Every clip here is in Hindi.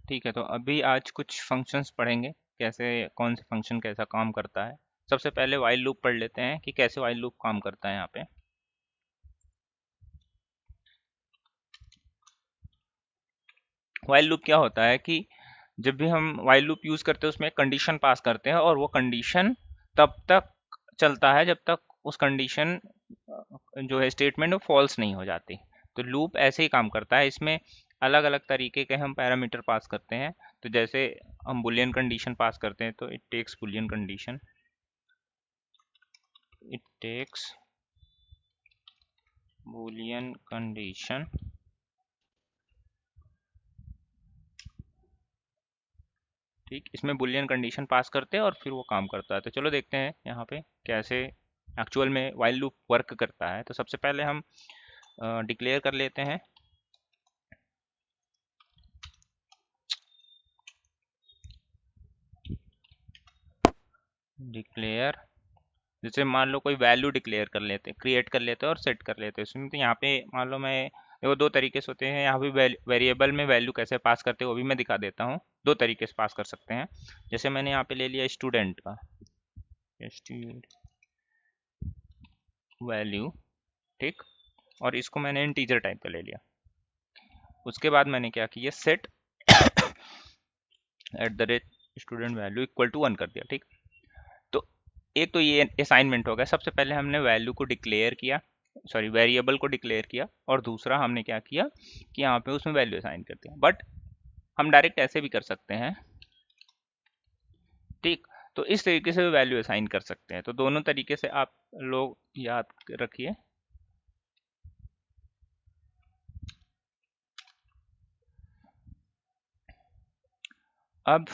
ठीक है, तो अभी आज कुछ फंक्शंस पढ़ेंगे, कैसे कौन से फंक्शन कैसा काम करता है। सबसे पहले वाइल लूप पढ़ लेते हैं कि कैसे वाइल लूप काम करता है यहाँ पे। वाइल लूप क्या होता है कि जब भी हम वाइल लूप यूज करते हैं उसमें कंडीशन पास करते हैं और वो कंडीशन तब तक चलता है जब तक उस कंडीशन जो है स्टेटमेंट वो फॉल्स नहीं हो जाती। तो लूप ऐसे ही काम करता है। इसमें अलग अलग तरीके के हम पैरामीटर पास करते हैं। तो जैसे हम बुलियन कंडीशन पास करते हैं तो it takes boolean condition, it takes boolean condition। ठीक, इसमें बुलियन कंडीशन पास करते हैं और फिर वो काम करता है। तो चलो देखते हैं यहाँ पे कैसे एक्चुअल में वाइल लूप वर्क करता है। तो सबसे पहले हम डिक्लेयर कर लेते हैं डिक्लेयर। जैसे मान लो कोई वैल्यू डिक्लेयर कर लेते हैं, क्रिएट कर लेते हैं और सेट कर लेते हैं उसमें। तो यहाँ पे मान लो मैं, देखो दो तरीके से होते हैं यहाँ पे। वेरिएबल में वैल्यू कैसे पास करते हैं वो भी मैं दिखा देता हूँ। दो तरीके से पास कर सकते हैं। जैसे मैंने यहाँ पे ले लिया स्टूडेंट का वैल्यू, ठीक, और इसको मैंने इंटीजर टाइप का ले लिया। उसके बाद मैंने क्या किया, set at the rate student value equal to 1 कर दिया। ठीक, तो एक तो ये असाइनमेंट हो गया। सबसे पहले हमने वैल्यू को डिक्लेयर किया, सॉरी वेरिएबल को डिक्लेयर किया, और दूसरा हमने क्या किया कि यहाँ पे उसमें वैल्यू असाइन कर दिया। बट हम डायरेक्ट ऐसे भी कर सकते हैं। ठीक, तो इस तरीके से भी वैल्यू असाइन कर सकते हैं। तो दोनों तरीके से आप लोग याद रखिए। अब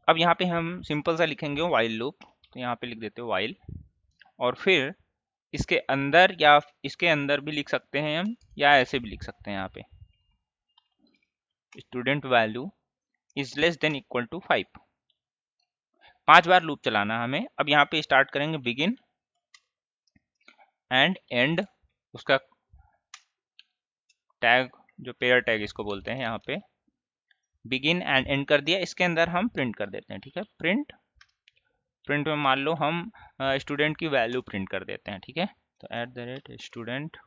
अब यहाँ पे हम सिंपल सा लिखेंगे वाइल लूप। तो यहाँ पे लिख देते हो वाइल, और फिर इसके अंदर या इसके अंदर भी लिख सकते हैं हम, या ऐसे भी लिख सकते हैं यहाँ पे student value is less than equal to 5। 5 बार लूप चलाना है हमें। अब यहाँ पे स्टार्ट करेंगे बिगिन एंड एंड, उसका टैग जो पेयर टैग इसको बोलते हैं, यहाँ पे बिगिन एंड एंड कर दिया। इसके अंदर हम प्रिंट कर देते हैं। ठीक है, प्रिंट प्रिंट में मान लो हम स्टूडेंट की वैल्यू प्रिंट कर देते हैं। ठीक है, तो एट द रेट स्टूडेंट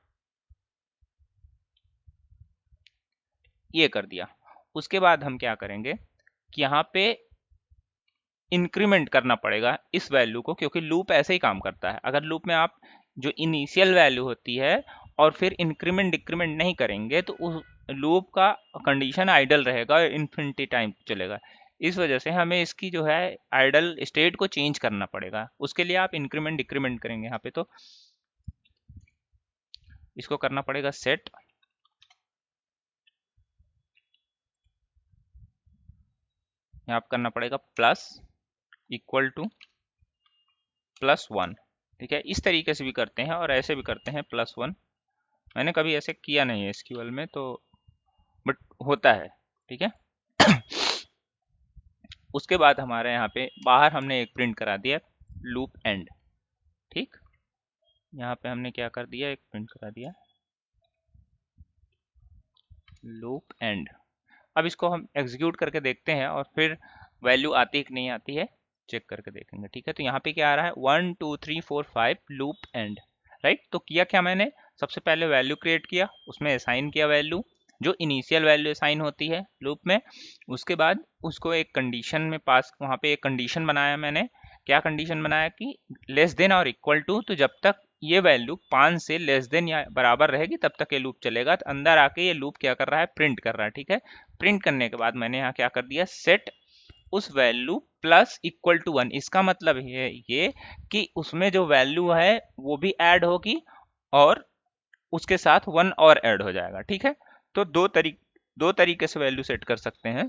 ये कर दिया। उसके बाद हम क्या करेंगे कि यहाँ पे इंक्रीमेंट करना पड़ेगा इस वैल्यू को, क्योंकि लूप ऐसे ही काम करता है। अगर लूप में आप जो इनिशियल वैल्यू होती है और फिर इंक्रीमेंट डिक्रीमेंट नहीं करेंगे तो उस लूप का कंडीशन आइडल रहेगा और इन्फिनिटी टाइम चलेगा। इस वजह से हमें इसकी जो है आइडल स्टेट को चेंज करना पड़ेगा। उसके लिए आप इंक्रीमेंट डिक्रीमेंट करेंगे यहाँ पे, तो इसको करना पड़ेगा सेट, यहाँ पे करना पड़ेगा प्लस इक्वल टू +1। ठीक है, इस तरीके से भी करते हैं और ऐसे भी करते हैं +1। मैंने कभी ऐसे किया नहीं है एसक्यूएल में, तो बट होता है। ठीक है, उसके बाद हमारे यहाँ पे बाहर हमने एक प्रिंट करा दिया लूप एंड। ठीक, यहाँ पे हमने क्या कर दिया, एक प्रिंट करा दिया लूप एंड। अब इसको हम एग्जीक्यूट करके देखते हैं और फिर वैल्यू आती है कि नहीं आती है चेक करके देखेंगे। ठीक है, तो यहाँ पे क्या आ रहा है 1 2 3 4 5 लूप एंड। राइट, तो किया क्या मैंने, सबसे पहले वैल्यू क्रिएट किया, उसमें असाइन किया वैल्यू जो इनिशियल वैल्यू असाइन होती है लूप में। उसके बाद उसको एक कंडीशन में पास, वहाँ पे एक कंडीशन बनाया मैंने। क्या कंडीशन बनाया कि लेस देन और इक्वल टू, तो जब तक ये वैल्यू 5 से लेस देन या बराबर रहेगी तब तक ये लूप चलेगा। तो अंदर आके ये लूप क्या कर रहा है, प्रिंट कर रहा है। ठीक है, प्रिंट करने के बाद मैंने यहाँ क्या कर दिया, सेट उस वैल्यू प्लस इक्वल टू 1। इसका मतलब है ये कि उसमें जो वैल्यू है वो भी ऐड होगी और उसके साथ 1 और ऐड हो जाएगा। ठीक है, तो दो तरीके से वैल्यू सेट कर सकते हैं।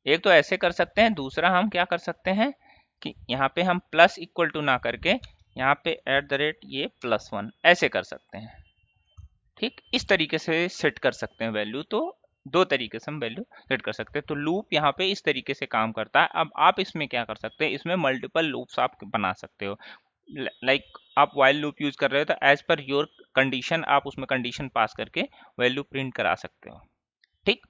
एक तो ऐसे कर सकते हैं, दूसरा हम क्या कर सकते हैं कि यहाँ पे हम प्लस इक्वल टू ना करके यहाँ पे एट द रेट ये +1 ऐसे कर सकते हैं। ठीक, इस तरीके से सेट कर सकते हैं वैल्यू। तो दो तरीके से हम वैल्यू सेट कर सकते हैं। तो लूप यहाँ पे इस तरीके से काम करता है। अब आप इसमें क्या कर सकते हैं, इसमें मल्टीपल लूप्स आप बना सकते हो। लाइक आप वाइल लूप यूज कर रहे हो तो एज पर योर कंडीशन आप उसमें कंडीशन पास करके वैल्यू प्रिंट करा सकते हो। ठीक,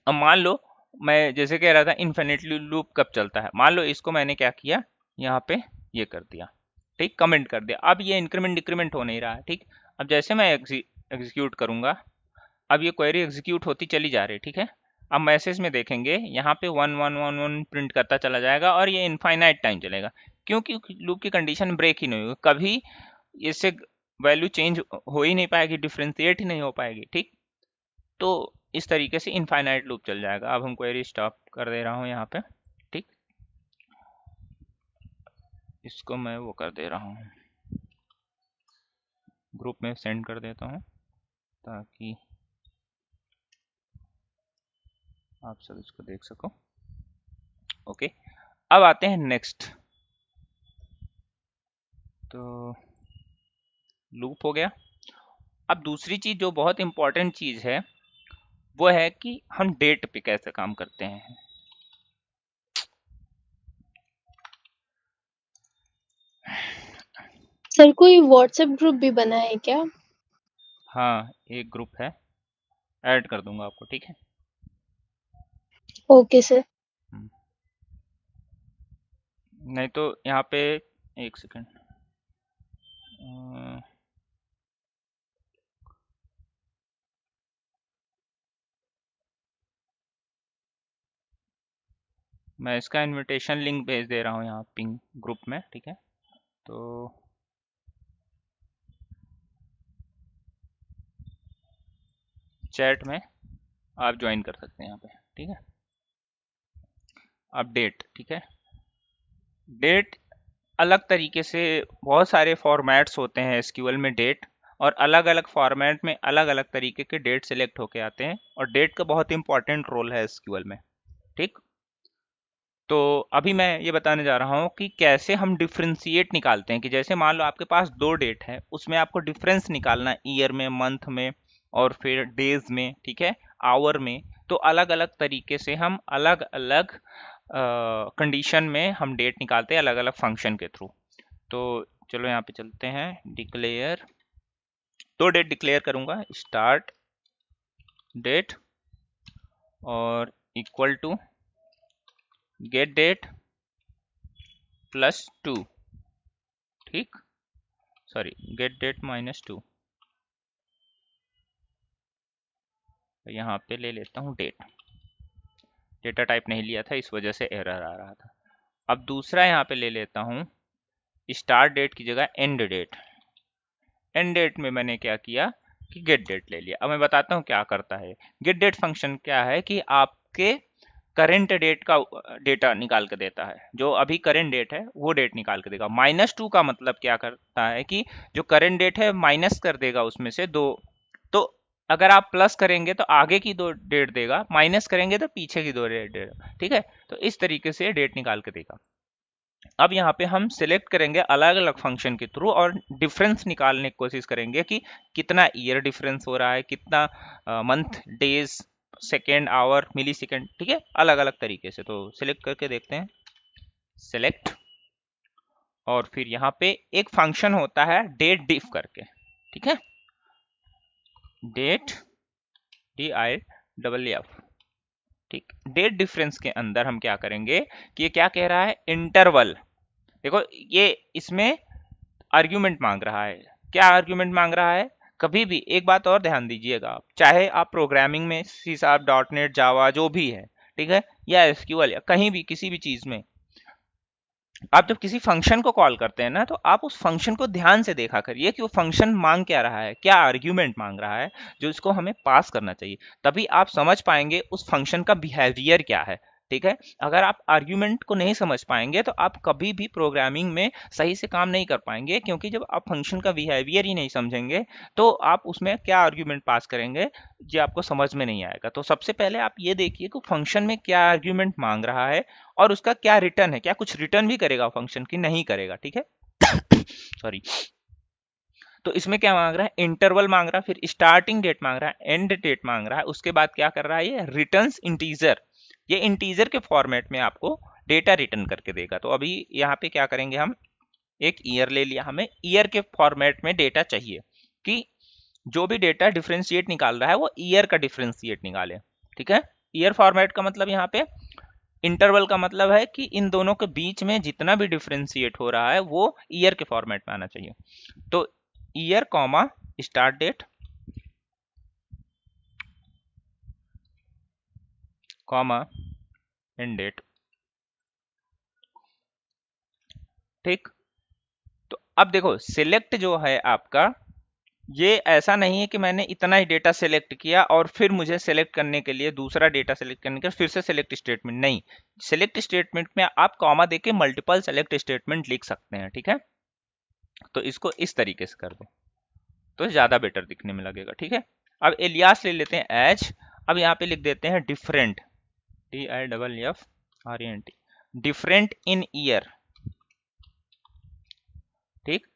अब मान लो मैं जैसे कह रहा था इन्फिनिटली लूप कब चलता है, मान लो इसको मैंने क्या किया यहाँ पे ये कर दिया, ठीक, कमेंट कर दिया। अब ये इंक्रीमेंट डिक्रीमेंट हो नहीं रहा है, ठीक। अब जैसे मैं एग्जीक्यूट करूंगा, अब ये क्वेरी एग्जीक्यूट होती चली जा रही है, ठीक है। अब मैसेज में देखेंगे यहाँ पे 1111 प्रिंट करता चला जाएगा और ये इनफाइनाइट टाइम चलेगा, क्योंकि लूप की कंडीशन ब्रेक ही नहीं होगी कभी, इससे वैल्यू चेंज हो ही नहीं पाएगी, डिफ्रेंशिएट ही नहीं हो पाएगी, ठीक। तो इस तरीके से इनफाइनाइट लूप चल जाएगा। अब हम क्वेरी स्टॉप कर दे रहा हूँ यहाँ पे, ठीक, इसको मैं वो कर दे रहा हूँ, ग्रुप में सेंड कर देता हूँ ताकि आप सब इसको देख सको। ओके, अब आते हैं नेक्स्ट, तो लूप हो गया। अब दूसरी चीज जो बहुत इंपॉर्टेंट चीज है वो है कि हम डेट पे कैसे काम करते हैं। सर कोई व्हाट्सएप ग्रुप भी बना है क्या? हाँ, एक ग्रुप है, ऐड कर दूंगा आपको, ठीक है। Okay sir. नहीं तो यहाँ पे एक सेकंड, मैं इसका इनविटेशन लिंक भेज दे रहा हूँ यहाँ पिंग ग्रुप में, ठीक है। तो चैट में आप ज्वाइन कर सकते हैं यहाँ पे, ठीक है। अब डेट, ठीक है, डेट अलग तरीके से बहुत सारे फॉर्मेट्स होते हैं एसक्यूएल में डेट, और अलग अलग फॉर्मेट में अलग अलग तरीके के डेट सिलेक्ट होके आते हैं, और डेट का बहुत इंपॉर्टेंट रोल है एसक्यूएल में, ठीक। तो अभी मैं ये बताने जा रहा हूँ कि कैसे हम डिफ्रेंशिएट निकालते हैं, कि जैसे मान लो आपके पास दो डेट है, उसमें आपको डिफरेंस निकालना है ईयर में, मंथ में, और फिर डेज में, ठीक है, आवर में। तो अलग अलग तरीके से हम अलग अलग कंडीशन में हम डेट निकालते हैं अलग अलग फंक्शन के थ्रू। तो चलो यहाँ पे चलते हैं, डिक्लेयर, दो डेट डिक्लेयर करूंगा, स्टार्ट डेट और इक्वल टू गेट डेट +2, ठीक, सॉरी गेट डेट -2, यहाँ पे ले लेता हूँ डेट, डेटा टाइप नहीं लिया था इस वजह से एरर आ रहा था। अब दूसरा यहाँ पे ले लेता हूँ, स्टार्ट डेट की जगह एंड डेट, एंड डेट में मैंने क्या किया कि गेट डेट ले लिया। अब मैं बताता हूँ क्या करता है। गेट डेट फंक्शन क्या है कि आपके करेंट डेट का डेटा निकाल के देता है, जो अभी करेंट डेट है वो डेट निकाल के देगा। -2 का मतलब क्या करता है कि जो करेंट डेट है माइनस कर देगा उसमें से दो, तो अगर आप प्लस करेंगे तो आगे की दो डेट देगा, माइनस करेंगे तो पीछे की दो डेट देगा, ठीक है। तो इस तरीके से डेट निकाल के देगा। अब यहाँ पे हम सिलेक्ट करेंगे अलग अलग फंक्शन के थ्रू और डिफरेंस निकालने की कोशिश करेंगे कि कितना ईयर डिफरेंस हो रहा है, कितना month, days, second, hour, millisecond, ठीक है, अलग अलग तरीके से। तो सिलेक्ट करके देखते हैं, सिलेक्ट, और फिर यहाँ पे एक फंक्शन होता है डेट डिफ करके, ठीक है, डेट DIFF, ठीक। डेट डिफरेंस के अंदर हम क्या करेंगे कि ये क्या कह रहा है, इंटरवल, देखो ये इसमें आर्ग्यूमेंट मांग रहा है। क्या आर्ग्यूमेंट मांग रहा है, कभी भी एक बात और ध्यान दीजिएगा, आप चाहे आप प्रोग्रामिंग में C#, .NET, जावा जो भी है, ठीक है, या एसक्यूएल या कहीं भी किसी भी चीज में, आप जब किसी फंक्शन को कॉल करते हैं ना, तो आप उस फंक्शन को ध्यान से देखा करिए कि वो फंक्शन मांग क्या रहा है, क्या आर्ग्यूमेंट मांग रहा है जो इसको हमें पास करना चाहिए। तभी आप समझ पाएंगे उस फंक्शन का बिहेवियर क्या है, ठीक है। अगर आप आर्ग्यूमेंट को नहीं समझ पाएंगे तो आप कभी भी प्रोग्रामिंग में सही से काम नहीं कर पाएंगे, क्योंकि जब आप फंक्शन का बिहेवियर ही नहीं समझेंगे तो आप उसमें क्या आर्ग्यूमेंट पास करेंगे ये आपको समझ में नहीं आएगा। तो सबसे पहले आप ये देखिए कि फंक्शन में क्या आर्ग्यूमेंट मांग रहा है और उसका क्या रिटर्न है, क्या कुछ रिटर्न भी करेगा फंक्शन की नहीं करेगा, ठीक है। सॉरी। तो इसमें क्या मांग रहा है, इंटरवल मांग रहा है, फिर स्टार्टिंग डेट मांग रहा है, एंड डेट मांग रहा है, उसके बाद क्या कर रहा है, ये रिटर्न्स इंटीजर, ये इंटीजर के फॉर्मेट में आपको डेटा रिटर्न करके देगा। तो अभी यहाँ पे क्या करेंगे, हम एक ईयर ले लिया, हमें ईयर के फॉर्मेट में डेटा चाहिए कि जो भी डेटा डिफ्रेंशिएट निकाल रहा है वो ईयर का डिफ्रेंशिएट निकाले, ठीक है। ईयर फॉर्मेट का मतलब यहाँ पे इंटरवल का मतलब है कि इन दोनों के बीच में जितना भी डिफ्रेंशिएट हो रहा है वो ईयर के फॉर्मेट में आना चाहिए। तो year comma start date comma end date, ठीक। तो अब देखो सिलेक्ट जो है आपका, ये ऐसा नहीं है कि मैंने इतना ही डेटा सेलेक्ट किया और फिर मुझे सेलेक्ट करने के लिए दूसरा डेटा सेलेक्ट करने के लिए फिर से सेलेक्ट स्टेटमेंट, नहीं। सेलेक्ट स्टेटमेंट में आप कॉमा देके मल्टीपल सेलेक्ट स्टेटमेंट लिख सकते हैं, ठीक है। तो इसको इस तरीके से कर दो तो ज्यादा बेटर दिखने में लगेगा, ठीक है। अब एलियास ले लेते हैं एज, अब यहाँ पे लिख देते हैं different, DIFFRENT, different in year, ठीक।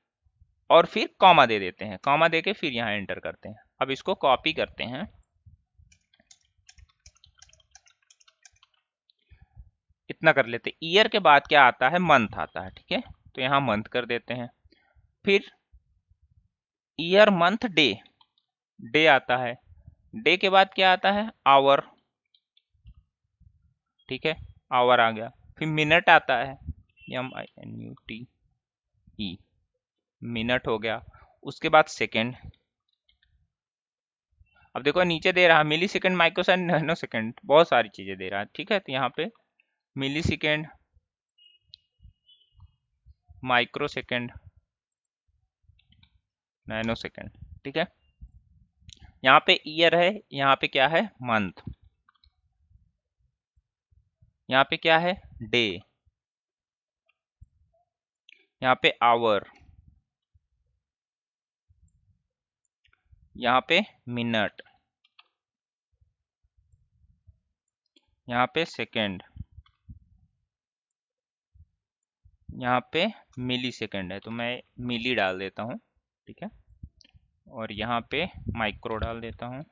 और फिर कॉमा दे देते हैं, कॉमा देके फिर यहाँ एंटर करते हैं। अब इसको कॉपी करते हैं, इतना कर लेते हैं। ईयर के बाद क्या आता है, मंथ आता है, ठीक है। तो यहाँ मंथ कर देते हैं, फिर ईयर मंथ डे, डे आता है, डे के बाद क्या आता है, आवर, ठीक है, आवर आ गया। फिर मिनट आता है, MINUTE, मिनट हो गया। उसके बाद सेकेंड, अब देखो नीचे दे रहा है millisecond, microsecond, nanosecond, बहुत सारी चीजें दे रहा है, ठीक है। तो यहाँ पे millisecond, microsecond, nanosecond, ठीक है। यहाँ पे ईयर है, यहाँ पे क्या है, मंथ, यहाँ पे क्या है, डे, यहाँ पे आवर, यहाँ पे मिनट, यहाँ पे सेकेंड, यहाँ पे मिली सेकेंड है तो मैं मिली डाल देता हूँ, ठीक है। और यहाँ पे माइक्रो डाल देता हूँ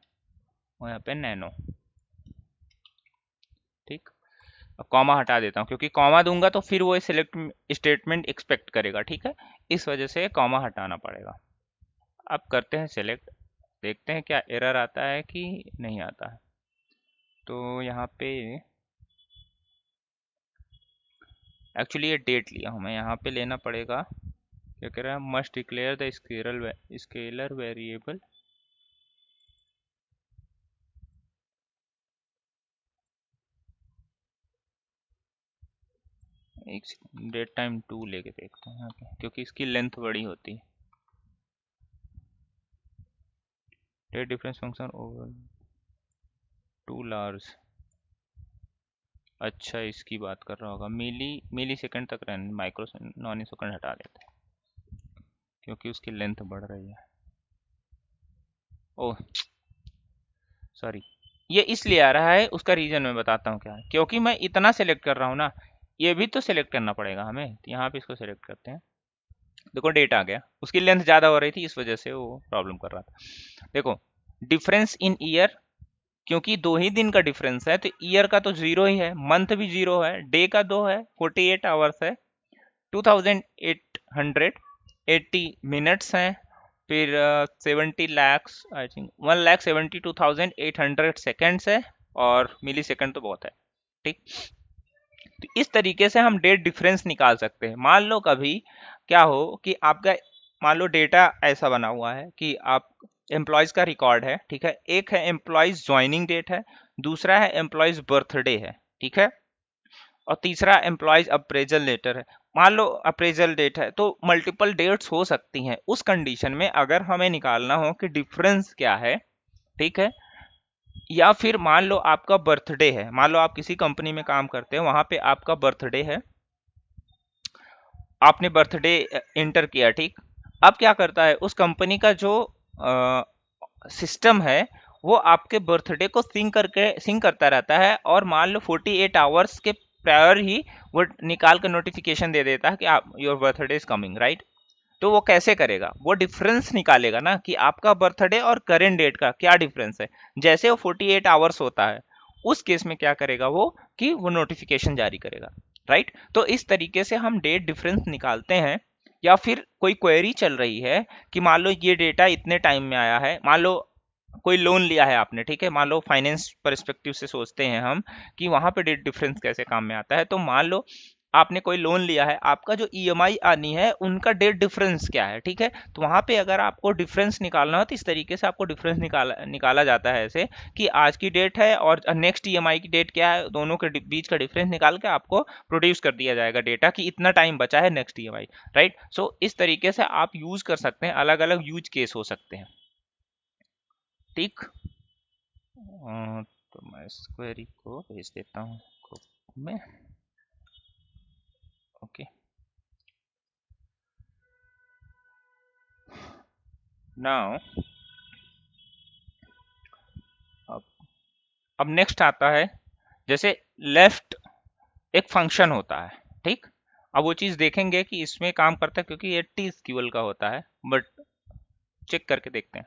और यहाँ पे नैनो, ठीक। अब कॉमा हटा देता हूँ क्योंकि कॉमा दूंगा तो फिर वो सिलेक्ट स्टेटमेंट एक्सपेक्ट करेगा, ठीक है। इस वजह से कॉमा हटाना पड़ेगा। अब करते हैं सिलेक्ट, देखते हैं क्या एरर आता है कि नहीं आता है। तो यहाँ पे एक्चुअली ये डेट लिया हूँ मैं, यहाँ पे लेना पड़ेगा, क्या कह रहा है, must declare the scalar variable, एक डेट टाइम 2 लेके देखते हैं यहाँ पे क्योंकि इसकी लेंथ बड़ी होती है। Date difference function over 2 large, अच्छा इसकी बात कर रहा होगा। मिली सेकंड तक रहने, माइक्रो नॉन सेकंड हटा देते हैं क्योंकि उसकी लेंथ बढ़ रही है। ओह सॉरी, ये इसलिए आ रहा है, उसका रीजन मैं बताता हूँ क्या है। क्योंकि मैं इतना सेलेक्ट कर रहा हूँ ना, ये भी तो सेलेक्ट करना पड़ेगा हमें। तो यहाँ पे इसको सेलेक्ट करते हैं, देखो डेट आ गया, उसकी लेंथ ज़्यादा हो रही थी इस वजह से वो प्रॉब्लम कर रहा था। देखो डिफरेंस इन ईयर, क्योंकि 2 ही दिन का डिफरेंस है तो ईयर का तो 0 ही है, मंथ भी 0 है, डे का 2 है, 48 आवर्स है, 2880 मिनट्स हैं, फिर 70 लैक्स, आई थिंक 1,72,800 सेकेंड्स है, और मिली सेकेंड तो बहुत है, ठीक। तो इस तरीके से हम डेट डिफरेंस निकाल सकते हैं। मान लो कभी क्या हो कि आपका, मान लो डेटा ऐसा बना हुआ है कि आप एम्प्लॉयज का रिकॉर्ड है, ठीक है। एक है एम्प्लॉयज ज्वाइनिंग डेट है, दूसरा है एम्प्लॉयज बर्थडे है, ठीक है, और तीसरा एम्प्लॉयज अप्रेजल लेटर है। मान लो अप्रेजल डेट है तो मल्टीपल डेट्स हो सकती हैं। उस कंडीशन में अगर हमें निकालना हो कि डिफरेंस क्या है, ठीक है, या फिर मान लो आपका बर्थडे है, मान लो आप किसी कंपनी में काम करते हैं, वहां पे आपका बर्थडे है, आपने बर्थडे इंटर किया, ठीक। अब क्या करता है उस कंपनी का जो सिस्टम है वो आपके बर्थडे को सिंक करता रहता है, और मान लो 48 आवर्स के प्रायर ही वो निकाल कर नोटिफिकेशन दे देता है कि आप your birthday is coming, right. तो वो कैसे करेगा, वो डिफरेंस निकालेगा ना कि आपका बर्थडे और करेंट डेट का क्या डिफरेंस है। जैसे वो 48 आवर्स होता है उस केस में क्या करेगा वो कि वो नोटिफिकेशन जारी करेगा, राइट। तो इस तरीके से हम डेट डिफरेंस निकालते हैं। या फिर कोई क्वेरी चल रही है कि मान लो ये डेटा इतने टाइम में आया है, मान लो कोई लोन लिया है आपने, ठीक है, मान लो फाइनेंस परस्पेक्टिव से सोचते हैं हम कि वहां पे डेट डिफरेंस कैसे काम में आता है। तो मान लो आपने कोई लोन लिया है, आपका जो ईएमआई आनी है उनका डेट डिफरेंस क्या है, ठीक है। तो वहां पे अगर आपको डिफरेंस निकालना हो तो इस तरीके से आपको डिफरेंस निकाला जाता है, ऐसे कि आज की डेट है और नेक्स्ट ईएमआई की डेट क्या है, दोनों के बीच का डिफरेंस निकाल के आपको प्रोड्यूस कर दिया जाएगा डेटा कि इतना टाइम बचा है नेक्स्ट ईएमआई, राइट। सो इस तरीके से आप यूज कर सकते हैं, अलग अलग यूज केस हो सकते हैं, ठीक। तो मैं इस क्वेरी को भेज देता हूँ ग्रुप में, ओके। नाउ अब अब नेक्स्ट आता है, जैसे लेफ्ट एक फंक्शन होता है, ठीक। अब वो चीज देखेंगे कि इसमें काम करता है क्योंकि ये टी स्क्यूएल का होता है, बट चेक करके देखते हैं।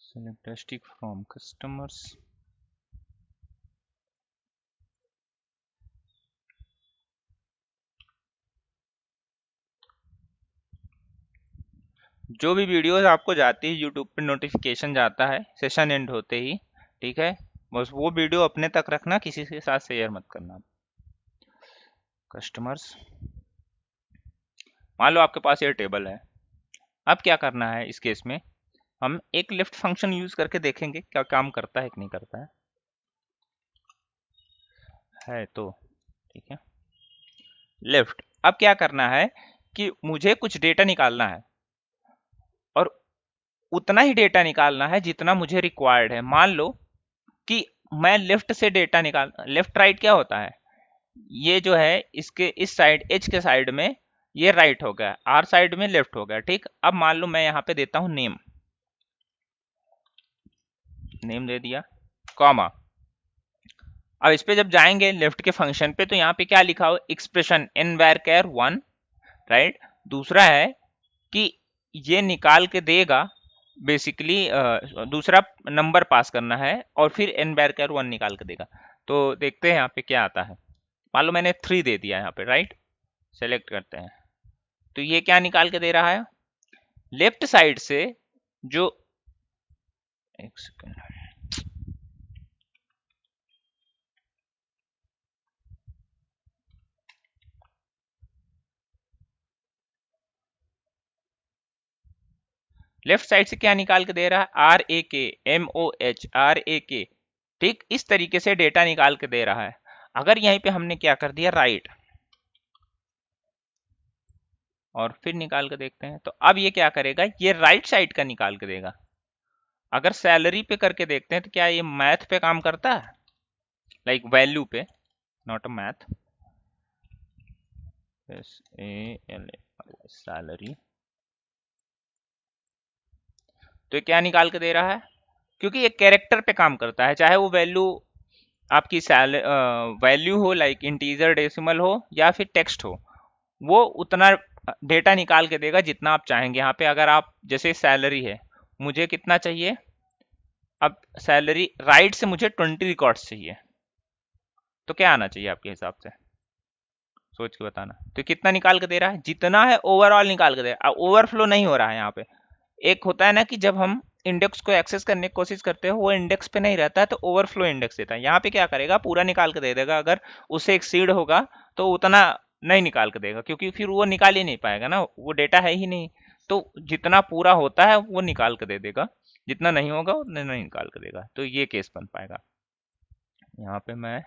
select stick from customers, जो भी वीडियोस आपको जाती है यूट्यूब पे नोटिफिकेशन जाता है सेशन एंड होते ही, ठीक है, बस वो वीडियो अपने तक रखना, किसी के साथ शेयर मत करना। कस्टमर्स, मान लो आपके पास ये टेबल है, अब क्या करना है इस केस में, हम एक लिफ्ट फंक्शन यूज करके देखेंगे क्या काम करता है कि नहीं करता है तो ठीक है। लिफ्ट, अब क्या करना है कि मुझे कुछ डेटा निकालना है और उतना ही डेटा निकालना है जितना मुझे रिक्वायर्ड है। मान लो कि मैं लेफ्ट से डेटा निकाल, लेफ्ट राइट क्या होता है, ये जो है इसके इस साइड एच के साइड में ये राइट हो गया, आर साइड में लेफ्ट हो गया, ठीक। अब मान लो मैं यहाँ पे देता हूं नेम, नेम दे दिया, कॉमा। अब इस पे जब जाएंगे लेफ्ट के फंक्शन पे तो यहाँ पे क्या लिखा हो, expression in where care 1, right. दूसरा है कि ये निकाल के देगा बेसिकली, दूसरा नंबर पास करना है और फिर एन बैर केयर 1 निकाल के देगा। तो देखते हैं यहाँ पे क्या आता है। मान लो मैंने 3 दे दिया यहाँ पे, राइट, सेलेक्ट करते हैं, तो ये क्या निकाल के दे रहा है, लेफ्ट साइड से जो, एक सेकेंड, लेफ्ट साइड से क्या निकाल के दे रहा है, RAK MOH, ठीक, इस तरीके से डेटा निकाल के दे रहा है। अगर यहीं पे हमने क्या कर दिया, राइट, और फिर निकाल के देखते हैं, तो अब ये क्या करेगा, ये राइट साइड का निकाल के देगा। अगर सैलरी पे करके देखते हैं तो क्या ये मैथ पे काम करता है, लाइक वैल्यू पे, नॉट अ मैथ, सैलरी। तो ये क्या निकाल के दे रहा है, क्योंकि ये कैरेक्टर पे काम करता है, चाहे वो वैल्यू आपकी वैल्यू हो, लाइक इंटीजर डेसिमल हो या फिर टेक्स्ट हो, वो उतना डेटा निकाल के देगा जितना आप चाहेंगे। यहाँ पे अगर आप जैसे सैलरी है, मुझे कितना चाहिए, अब सैलरी राइट से मुझे 20 रिकॉर्ड्स चाहिए, तो क्या आना चाहिए आपके हिसाब से, सोच के बताना। तो कितना निकाल के दे रहा है, जितना है ओवरऑल निकाल के दे रहा है, ओवरफ्लो नहीं हो रहा है यहाँ पे। एक होता है ना कि जब हम इंडेक्स को एक्सेस करने की कोशिश करते हो वो इंडेक्स पे नहीं रहता है तो ओवरफ्लो इंडेक्स देता है, यहाँ पे क्या करेगा, पूरा निकाल के दे देगा। अगर उससे एक्सीड होगा तो उतना नहीं निकाल के देगा, क्योंकि फिर वो निकाल ही नहीं पाएगा ना, वो डेटा है ही नहीं। तो जितना पूरा होता है वो निकाल के दे देगा, जितना नहीं होगा वो नहीं निकाल के देगा। तो ये केस बन पाएगा। यहाँ पे मैं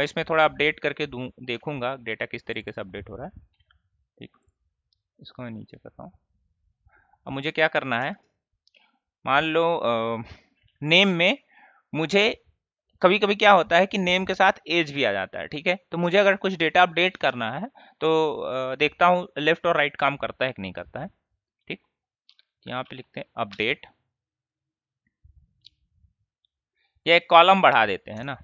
इसमें थोड़ा अपडेट करके देखूंगा डेटा किस तरीके से अपडेट हो रहा है, ठीक। इसको मैं नीचे करता हूँ। अब मुझे क्या करना है, मान लो नेम में मुझे कभी कभी क्या होता है कि नेम के साथ एज भी आ जाता है, ठीक है। तो मुझे अगर कुछ डेटा अपडेट करना है तो देखता हूँ लेफ्ट और राइट काम करता है कि नहीं करता है, ठीक। यहाँ पे लिखते हैं अपडेट, या एक कॉलम बढ़ा देते हैं ना,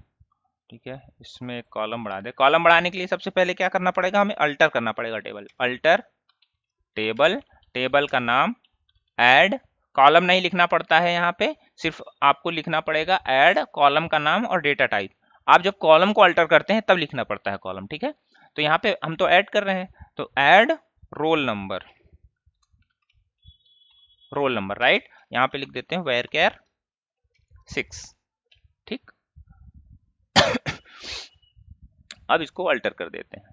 ठीक है, इसमें एक कॉलम बढ़ा दे। कॉलम बढ़ाने के लिए सबसे पहले क्या करना पड़ेगा, हमें अल्टर करना पड़ेगा टेबल, अल्टर टेबल, टेबल का नाम ऐड, कॉलम नहीं लिखना पड़ता है यहाँ पे, सिर्फ आपको लिखना पड़ेगा ऐड कॉलम का नाम और डेटा टाइप। आप जब कॉलम को अल्टर करते हैं तब लिखना पड़ता है कॉलम, ठीक है। तो यहाँ पे हम तो ऐड कर रहे हैं, तो ऐड रोल नंबर राइट, यहाँ पे लिख देते हैं वेयर केयर 6। ठीक, अब इसको अल्टर कर देते हैं,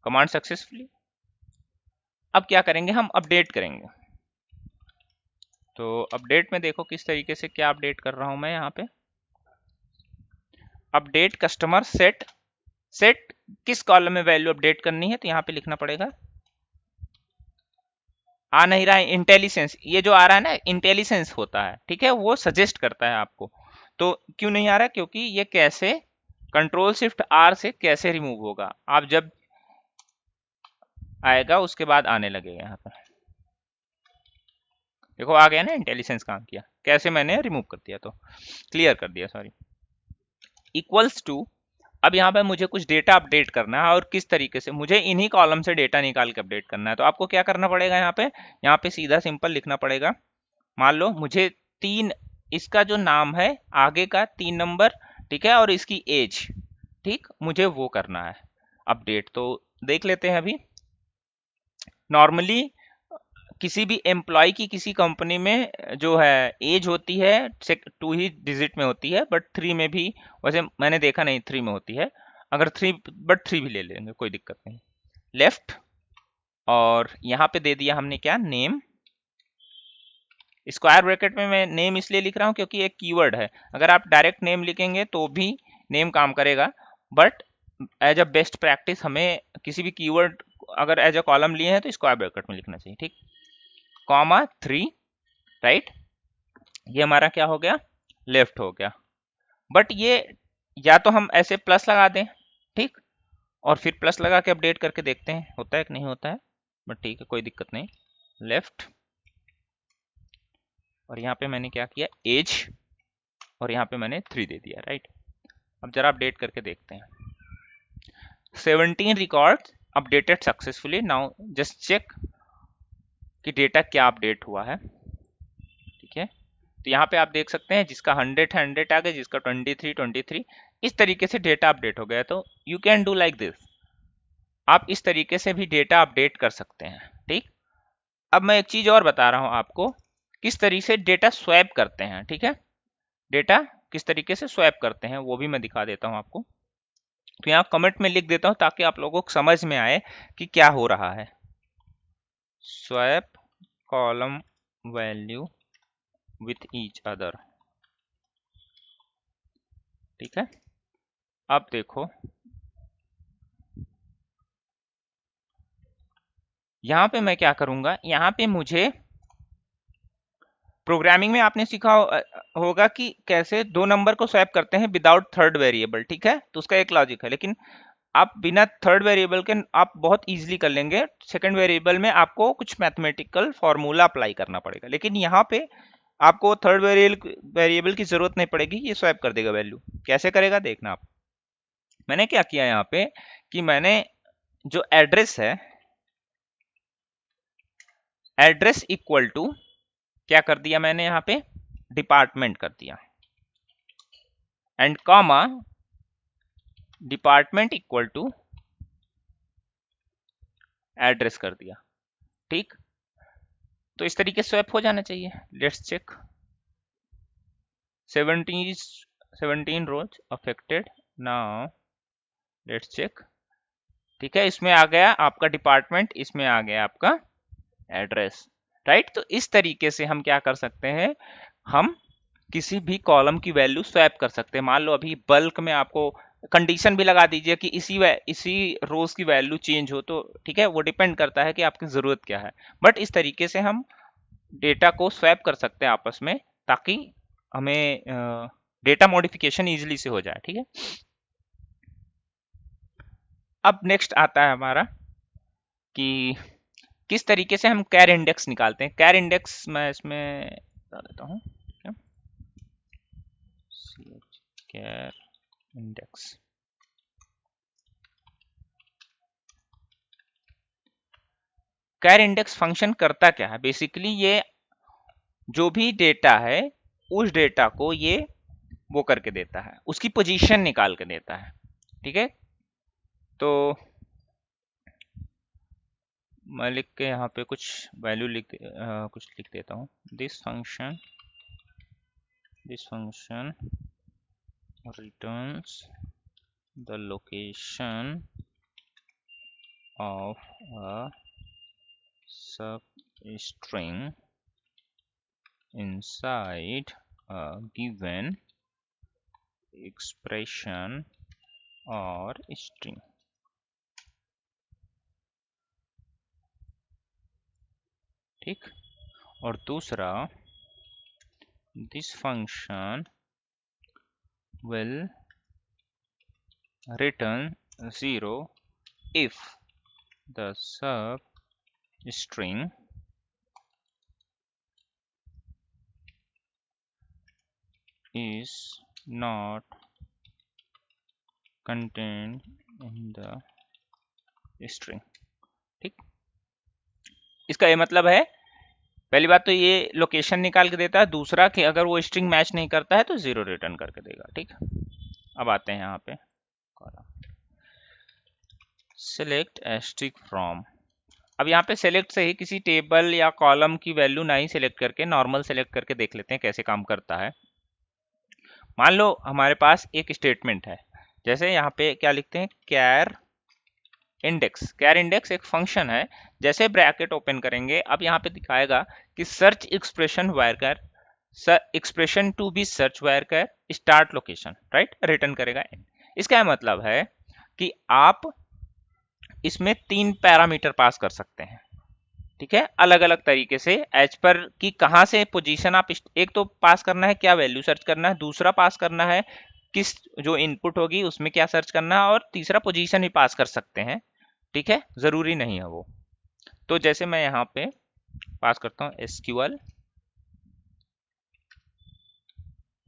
कमांड सक्सेसफुली। अब क्या करेंगे, हम अपडेट करेंगे। तो अपडेट में देखो किस तरीके से क्या अपडेट कर रहा हूं मैं यहाँ पे। अपडेट कस्टमर सेट, सेट किस कॉलम में वैल्यू अपडेट करनी है, तो यहाँ पे लिखना पड़ेगा, आ नहीं रहा है इंटेलिजेंस, ये जो आ रहा है ना इंटेलिजेंस होता है, ठीक है, वो सजेस्ट करता है आपको। तो क्यों नहीं आ रहा, क्योंकि ये कैसे कंट्रोल शिफ्ट आर से कैसे रिमूव होगा, आप जब आएगा उसके बाद आने लगेगा। यहाँ पे देखो आ गया ना, इंटेलिजेंस काम किया, कैसे मैंने रिमूव कर दिया, तो क्लियर कर दिया, सॉरी। इक्वल्स टू, अब यहाँ पे मुझे कुछ डेटा अपडेट करना है, और किस तरीके से, मुझे इन्हीं कॉलम से डेटा निकाल के अपडेट करना है। तो आपको क्या करना पड़ेगा, यहाँ पे सीधा सिंपल लिखना पड़ेगा। मान लो मुझे 3, इसका जो नाम है आगे का 3 नंबर, ठीक है, और इसकी एज, ठीक, मुझे वो करना है अपडेट। तो देख लेते हैं अभी। नॉर्मली किसी भी एम्प्लॉय की किसी कंपनी में जो है एज होती है 2 ही डिजिट में होती है, बट 3 में भी, वैसे मैंने देखा नहीं 3 में होती है, अगर 3 भी ले लेंगे कोई दिक्कत नहीं। लेफ्ट, और यहाँ पे दे दिया हमने क्या, नेम। स्क्वायर ब्रैकेट में मैं नेम इसलिए लिख रहा हूँ क्योंकि एक कीवर्ड है, अगर आप डायरेक्ट नेम लिखेंगे तो भी नेम काम करेगा, but as a best practice हमें किसी भी कीवर्ड अगर एज अ कॉलम लिए हैं तो स्क्वायर ब्रैकेट में लिखना चाहिए, ठीक। कॉमा 3, राइट, ये हमारा क्या हो गया, लेफ्ट हो गया। बट ये या तो हम ऐसे प्लस लगा दें, ठीक, और फिर प्लस लगा के अपडेट करके देखते हैं होता है कि नहीं होता है, बट ठीक है कोई दिक्कत नहीं। लेफ्ट, और यहाँ पे मैंने क्या किया, एज, और यहाँ पे मैंने 3 दे दिया, राइट। अब जरा अपडेट करके देखते हैं। 17 record updated successfully. Now just check कि डेटा क्या अपडेट हुआ है, ठीक है। तो यहाँ पे आप देख सकते हैं जिसका 100 है 100 आ गया, जिसका 23 इस तरीके से डेटा अपडेट हो गया। तो you can do like this, आप इस तरीके से भी डेटा अपडेट कर सकते हैं, ठीक। अब मैं एक चीज और बता रहा हूं आपको, किस तरीके से डेटा स्वैप करते हैं, ठीक है, डेटा किस तरीके से स्वैप करते हैं वो भी मैं दिखा देता हूं आपको। तो यहाँ कमेंट में लिख देता हूं ताकि आप लोगों को समझ में आए कि क्या हो रहा है। Swap column value with each other, ठीक है। अब देखो यहाँ पे मैं क्या करूंगा, यहाँ पे मुझे प्रोग्रामिंग में आपने सीखा होगा कि कैसे 2 नंबर को स्वैप करते हैं विदाउट थर्ड वेरिएबल, ठीक है, तो उसका एक लॉजिक है। लेकिन आप बिना थर्ड वेरिएबल के आप बहुत इजीली कर लेंगे, सेकंड वेरिएबल में आपको कुछ मैथमेटिकल फॉर्मूला अप्लाई करना पड़ेगा, लेकिन यहाँ पे आपको थर्ड वेरिएबल की जरूरत नहीं पड़ेगी, ये स्वैप कर देगा वैल्यू। कैसे करेगा देखना आप। मैंने क्या किया यहाँ पे कि मैंने जो एड्रेस है, एड्रेस इक्वल टू क्या कर दिया मैंने यहाँ पे, डिपार्टमेंट कर दिया, and comma department equal to address कर दिया, ठीक। तो इस तरीके से स्वैप हो जाना चाहिए। Let's check, 17 rows affected, now let's check, ठीक है, इसमें आ गया आपका डिपार्टमेंट, इसमें आ गया आपका एड्रेस, राइट। तो इस तरीके से हम क्या कर सकते हैं, हम किसी भी कॉलम की वैल्यू स्वैप कर सकते हैं। मान लो अभी बल्क में आपको कंडीशन भी लगा दीजिए कि इसी रोज की वैल्यू चेंज हो, तो ठीक है, वो डिपेंड करता है कि आपकी जरूरत क्या है। बट इस तरीके से हम डेटा को स्वैप कर सकते हैं आपस में, ताकि हमें डेटा मॉडिफिकेशन इजीली से हो जाए, ठीक है। अब नेक्स्ट आता है हमारा कि किस तरीके से हम कैर इंडेक्स निकालते हैं। कैर इंडेक्स मैं इसमें बता देता हूँ, ठीक है, कैर इंडेक्स। कैर इंडेक्स फंक्शन करता क्या है, बेसिकली ये जो भी डेटा है उस डेटा को ये वो करके देता है, उसकी पोजीशन निकाल के देता है, ठीक है। तो मैं लिख के यहाँ पे कुछ वैल्यू कुछ लिख देता हूँ। This function returns the location of a substring inside a given expression or string। ठीक। और दूसरा, this function will return 0 if the substring is not contained in the string। ठीक। इसका ये मतलब है, पहली बात तो ये लोकेशन निकाल के देता है, दूसरा कि अगर वो स्ट्रिंग मैच नहीं करता है तो 0 रिटर्न करके देगा। ठीक। अब आते हैं यहाँ पे सिलेक्ट एस्ट्रिक फ्रॉम। अब यहाँ पे सेलेक्ट से ही किसी टेबल या कॉलम की वैल्यू नहीं सिलेक्ट करके नॉर्मल सेलेक्ट करके देख लेते हैं कैसे काम करता है। मान लो हमारे पास एक स्टेटमेंट है, जैसे यहाँ पे क्या लिखते हैं, कैर इंडेक्स। कैर इंडेक्स एक फंक्शन है, जैसे ब्रैकेट ओपन करेंगे अब यहाँ पे दिखाएगा कि search expression varchar, expression to be search varchar start location, right, return करेगा। इसका मतलब है कि आप इसमें 3 पैरामीटर पास कर सकते हैं। ठीक है, अलग अलग तरीके से एज पर कि कहां से पोजीशन आप, एक तो पास करना है क्या वैल्यू सर्च करना है, दूसरा पास करना है किस जो इनपुट होगी उसमें क्या सर्च करना है, और तीसरा पोजीशन भी पास कर सकते हैं। ठीक है, जरूरी नहीं है वो। तो जैसे मैं यहाँ पे पास करता हूँ एसक्यूएल,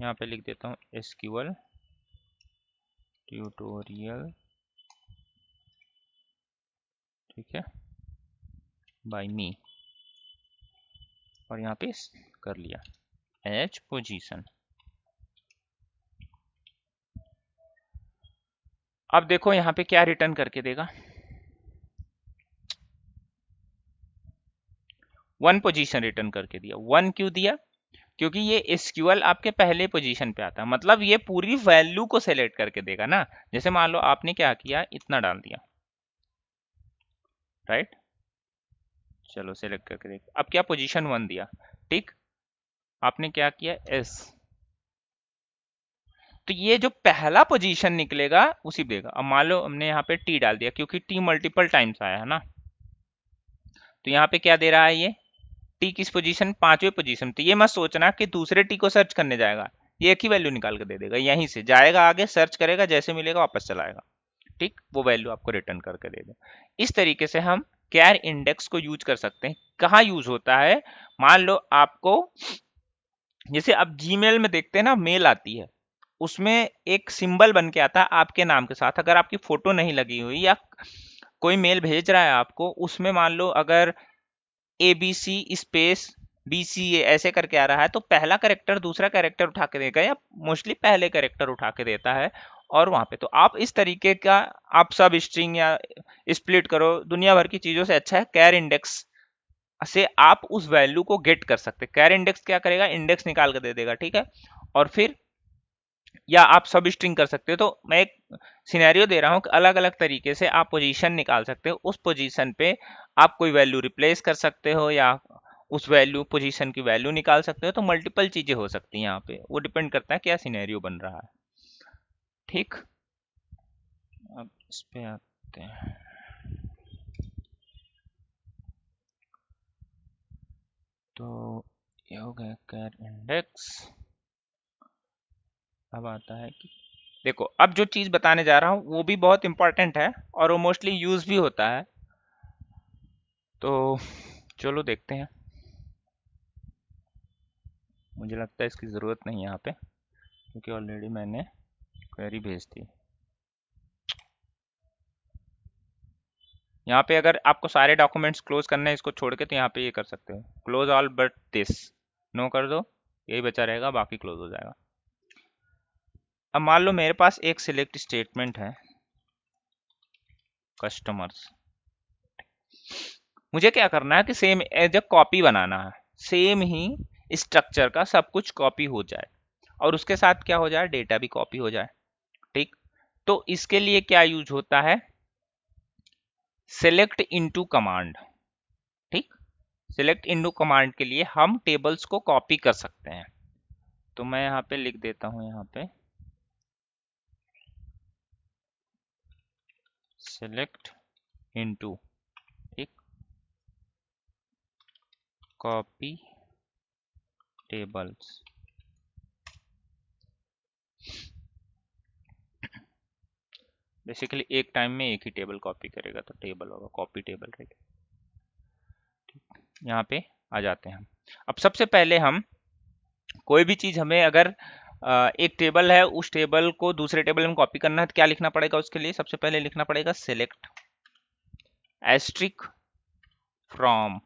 यहाँ पे लिख देता हूँ एसक्यूएल ट्यूटोरियल, ठीक है, बाय मी, और यहाँ पे कर लिया एच पोजीशन। अब देखो यहाँ पे क्या रिटर्न करके देगा, 1 पोजीशन रिटर्न करके दिया। 1 क्यों दिया, क्योंकि ये एसक्यूएल आपके पहले पोजीशन पे आता है, मतलब ये पूरी वैल्यू को सेलेक्ट करके देगा ना। जैसे मान लो आपने क्या किया, इतना डाल दिया, राइट, चलो सेलेक्ट करके देख। अब क्या पोजीशन 1 दिया, ठीक, आपने क्या किया एस, तो ये जो पहला पोजीशन निकलेगा उसी देगा। अब मान लो हमने यहाँ पे टी डाल दिया, क्योंकि टी मल्टीपल टाइम्स आया है ना, तो यहाँ पे क्या दे रहा है ये टी किस पोजीशन, 5वें पोजीशन। तो ये मत सोचना कि दूसरे टी को सर्च करने जाएगा, ये एक ही वैल्यू निकाल के दे देगा, यहीं से जाएगा आगे सर्च करेगा, जैसे मिलेगा वापस चलाएगा। ठीक, वो वैल्यू आपको रिटर्न करके दे दे। इस तरीके से हम कैर इंडेक्स को यूज कर सकते हैं। कहाँ यूज होता है, मान लो आपको, जैसे अब जीमेल में देखते हैं ना मेल आती है, उसमें एक सिंबल बन के आता है आपके नाम के साथ, अगर आपकी फोटो नहीं लगी हुई या कोई मेल भेज रहा है आपको, उसमें मान लो अगर ABC स्पेस BCA ऐसे करके आ रहा है, तो पहला कैरेक्टर दूसरा कैरेक्टर उठा के देगा, या मोस्टली पहले कैरेक्टर उठा के देता है। और वहां पे तो आप इस तरीके का आप सब स्ट्रिंग या स्प्लिट करो, दुनिया भर की चीजों से अच्छा है कैर इंडेक्स से आप उस वैल्यू को गेट कर सकते। कैर इंडेक्स क्या करेगा, इंडेक्स निकाल के दे देगा, ठीक है। और फिर या आप सब स्ट्रिंग कर सकते हो। तो मैं एक सिनेरियो दे रहा हूं कि अलग अलग तरीके से आप पोजीशन निकाल सकते हो, उस पोजीशन पे आप कोई वैल्यू रिप्लेस कर सकते हो, या उस वैल्यू पोजीशन की वैल्यू निकाल सकते हो। तो मल्टीपल चीजें हो सकती हैं यहाँ पे, वो डिपेंड करता है क्या सिनेरियो बन रहा है। ठीक, अब इस पे आते हैं। तो ये हो गया कैर इंडेक्स। अब आता है कि देखो, अब जो चीज बताने जा रहा हूं वो भी बहुत इंपॉर्टेंट है और वो मोस्टली यूज भी होता है, तो चलो देखते हैं। मुझे लगता है इसकी ज़रूरत नहीं है यहाँ पे, क्योंकि ऑलरेडी मैंने क्वेरी भेज दी। यहाँ पे अगर आपको सारे डॉक्यूमेंट्स क्लोज करने हैं इसको छोड़ के, तो यहाँ पे ये कर सकते हो, close all but this, no कर दो, यही बचा रहेगा, बाकी क्लोज हो जाएगा। अब मान लो मेरे पास एक सिलेक्ट स्टेटमेंट है कस्टमर्स, मुझे क्या करना है कि सेम एज अ कॉपी बनाना है, सेम ही स्ट्रक्चर का सब कुछ कॉपी हो जाए और उसके साथ क्या हो जाए, डेटा भी कॉपी हो जाए। ठीक, तो इसके लिए क्या यूज होता है, सेलेक्ट इनटू कमांड। ठीक, सेलेक्ट इनटू कमांड के लिए हम टेबल्स को कॉपी कर सकते हैं। तो मैं यहाँ पे लिख देता हूँ, यहाँ पे सेलेक्ट इनटू, ठीक, कॉपी टेबल्स। बेसिकली एक टाइम में एक ही टेबल कॉपी करेगा, तो टेबल होगा कॉपी टेबल, राइट। यहाँ पे आ जाते हैं हम। अब सबसे पहले हम कोई भी चीज, हमें अगर एक टेबल है, उस टेबल को दूसरे टेबल में कॉपी करना है तो क्या लिखना पड़ेगा, उसके लिए सबसे पहले लिखना पड़ेगा select asterisk from,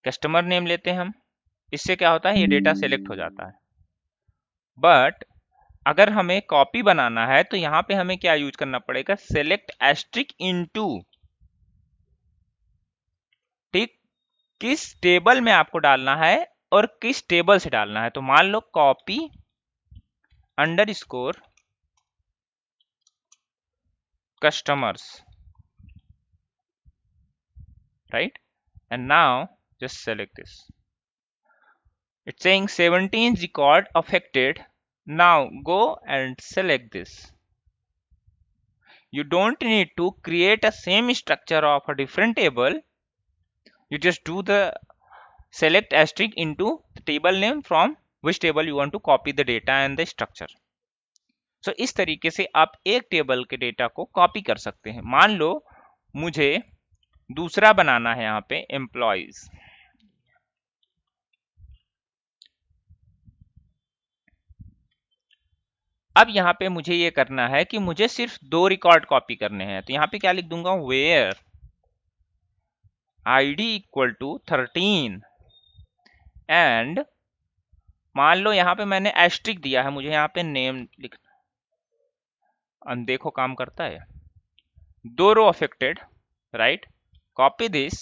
customer name लेते हैं हम। इससे क्या होता है, ये डेटा सेलेक्ट हो जाता है। बट अगर हमें कॉपी बनाना है तो यहाँ पे हमें क्या यूज करना पड़ेगा, सेलेक्ट एस्ट्रिक इनटू। ठीक, किस टेबल में आपको डालना है और किस टेबल से डालना है। तो मान लो copy underscore customers, right, and now just select this. It's saying 17 record affected. Now go and select this. You don't need to create a same structure of a different table. You just do the select asterisk into the table name from which table you want to copy the data and the structure. So इस तरीके से आप एक टेबल के डेटा को कॉपी कर सकते हैं। मान लो मुझे दूसरा बनाना है, यहाँ पे एम्प्लॉइज। अब यहाँ पे मुझे ये करना है कि मुझे सिर्फ 2 रिकॉर्ड कॉपी करने हैं। तो यहाँ पे क्या लिख दूंगा, where id equal to 13 and मान लो यहाँ पे मैंने एस्ट्रिक दिया है, मुझे यहाँ पे नेम लिखना। देखो काम करता है। 2 row affected, right, copy this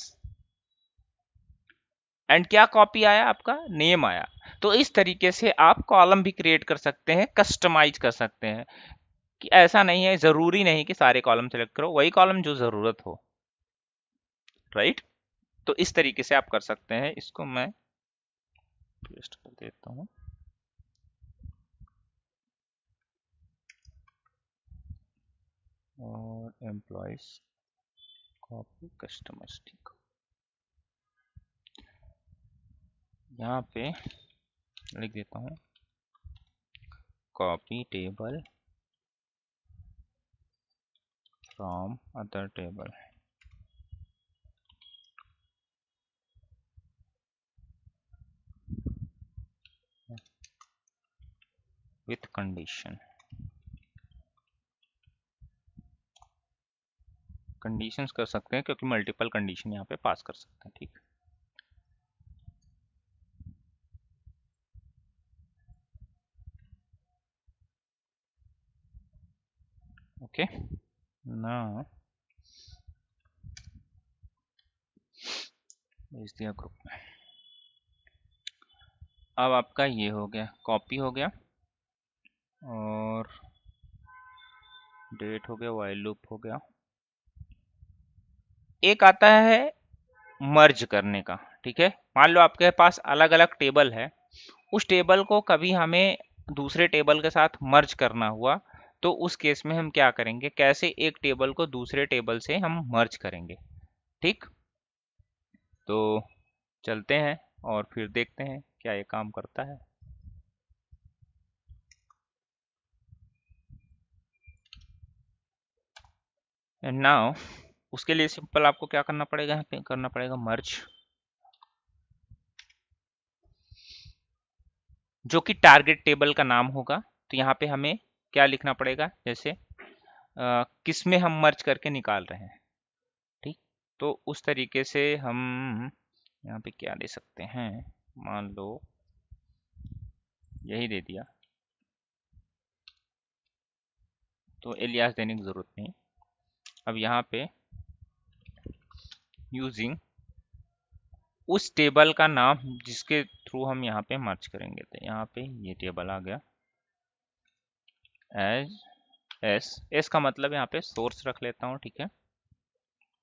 and क्या कॉपी आया, आपका नेम आया। तो इस तरीके से आप कॉलम भी क्रिएट कर सकते हैं, कस्टमाइज कर सकते हैं। कि ऐसा नहीं है, जरूरी नहीं कि सारे कॉलम सेलेक्ट करो, वही कॉलम जो जरूरत हो, राइट। तो इस तरीके से आप कर सकते हैं। इसको मैं पेस्ट कर देता हूँ। और एम्प्लॉयज कॉपी कस्टमर्स, ठीक, यहाँ पे लिख देता हूँ copy table from other table with condition. Conditions कर सकते हैं क्योंकि मल्टीपल कंडीशन यहाँ पे पास कर सकते हैं, ठीक। ओके, ना भेज दिया ग्रुप में। अब आपका ये हो गया, कॉपी हो गया और डेट हो गया, व्हाइल लूप हो गया। एक आता है मर्ज करने का, ठीक है। मान लो आपके पास अलग अलग टेबल है, उस टेबल को कभी हमें दूसरे टेबल के साथ मर्ज करना हुआ, तो उस केस में हम क्या करेंगे, कैसे एक टेबल को दूसरे टेबल से हम मर्ज करेंगे, ठीक। तो चलते हैं और फिर देखते हैं क्या ये काम करता है। एंड नाउ उसके लिए सिंपल आपको क्या करना पड़ेगा, यहाँ पे करना पड़ेगा मर्ज, जो कि टारगेट टेबल का नाम होगा। तो यहाँ पे हमें क्या लिखना पड़ेगा, जैसे किस में हम मर्ज करके निकाल रहे हैं, ठीक। तो उस तरीके से हम यहाँ पे क्या दे सकते हैं, मान लो यही दे दिया, तो एलियास देने की जरूरत नहीं। अब यहाँ पे यूजिंग उस टेबल का नाम जिसके थ्रू हम यहाँ पे मर्ज करेंगे। तो यहाँ पे ये टेबल आ गया एज एस का मतलब यहाँ पे सोर्स रख लेता हूँ, ठीक है।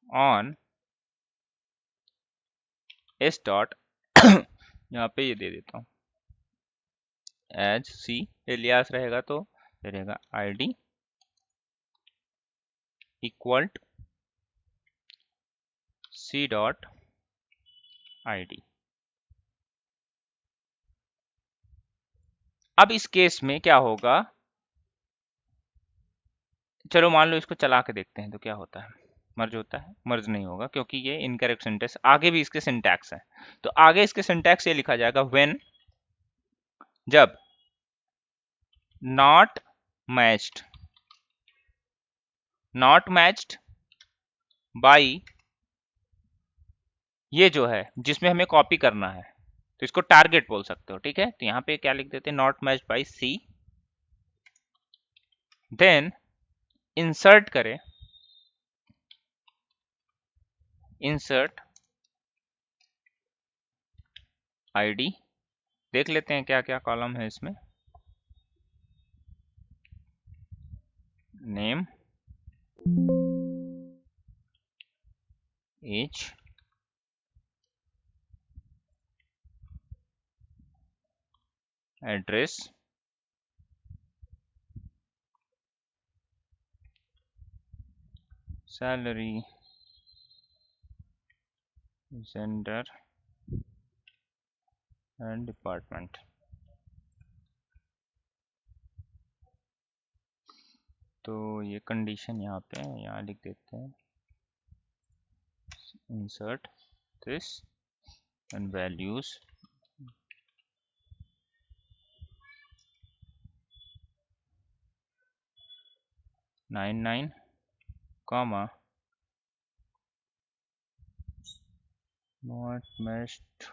ऑन एस डॉट यहाँ पे ये दे देता हूँ एज सी, एलियास रहेगा तो ये रहेगा ID equal C dot ID. अब इस केस में क्या होगा, चलो मान लो इसको चला के देखते हैं तो क्या होता है, मर्ज होता है? मर्ज नहीं होगा क्योंकि ये इनकरेक्ट सिंटैक्स। आगे भी इसके सिंटैक्स है, तो आगे इसके सिंटैक्स ये लिखा जाएगा व्हेन, जब not matched, not matched by, ये जो है जिसमें हमें कॉपी करना है तो इसको टारगेट बोल सकते हो, ठीक है। तो यहाँ पे क्या लिख देते हैं, not matched by C, then insert करें, इंसर्ट आईडी, देख लेते हैं क्या क्या कॉलम है इसमें, name, age, address, salary, gender and department. तो ये कंडीशन यहाँ पे है, यहाँ लिख देते हैं insert this and values, nine nine comma not matched,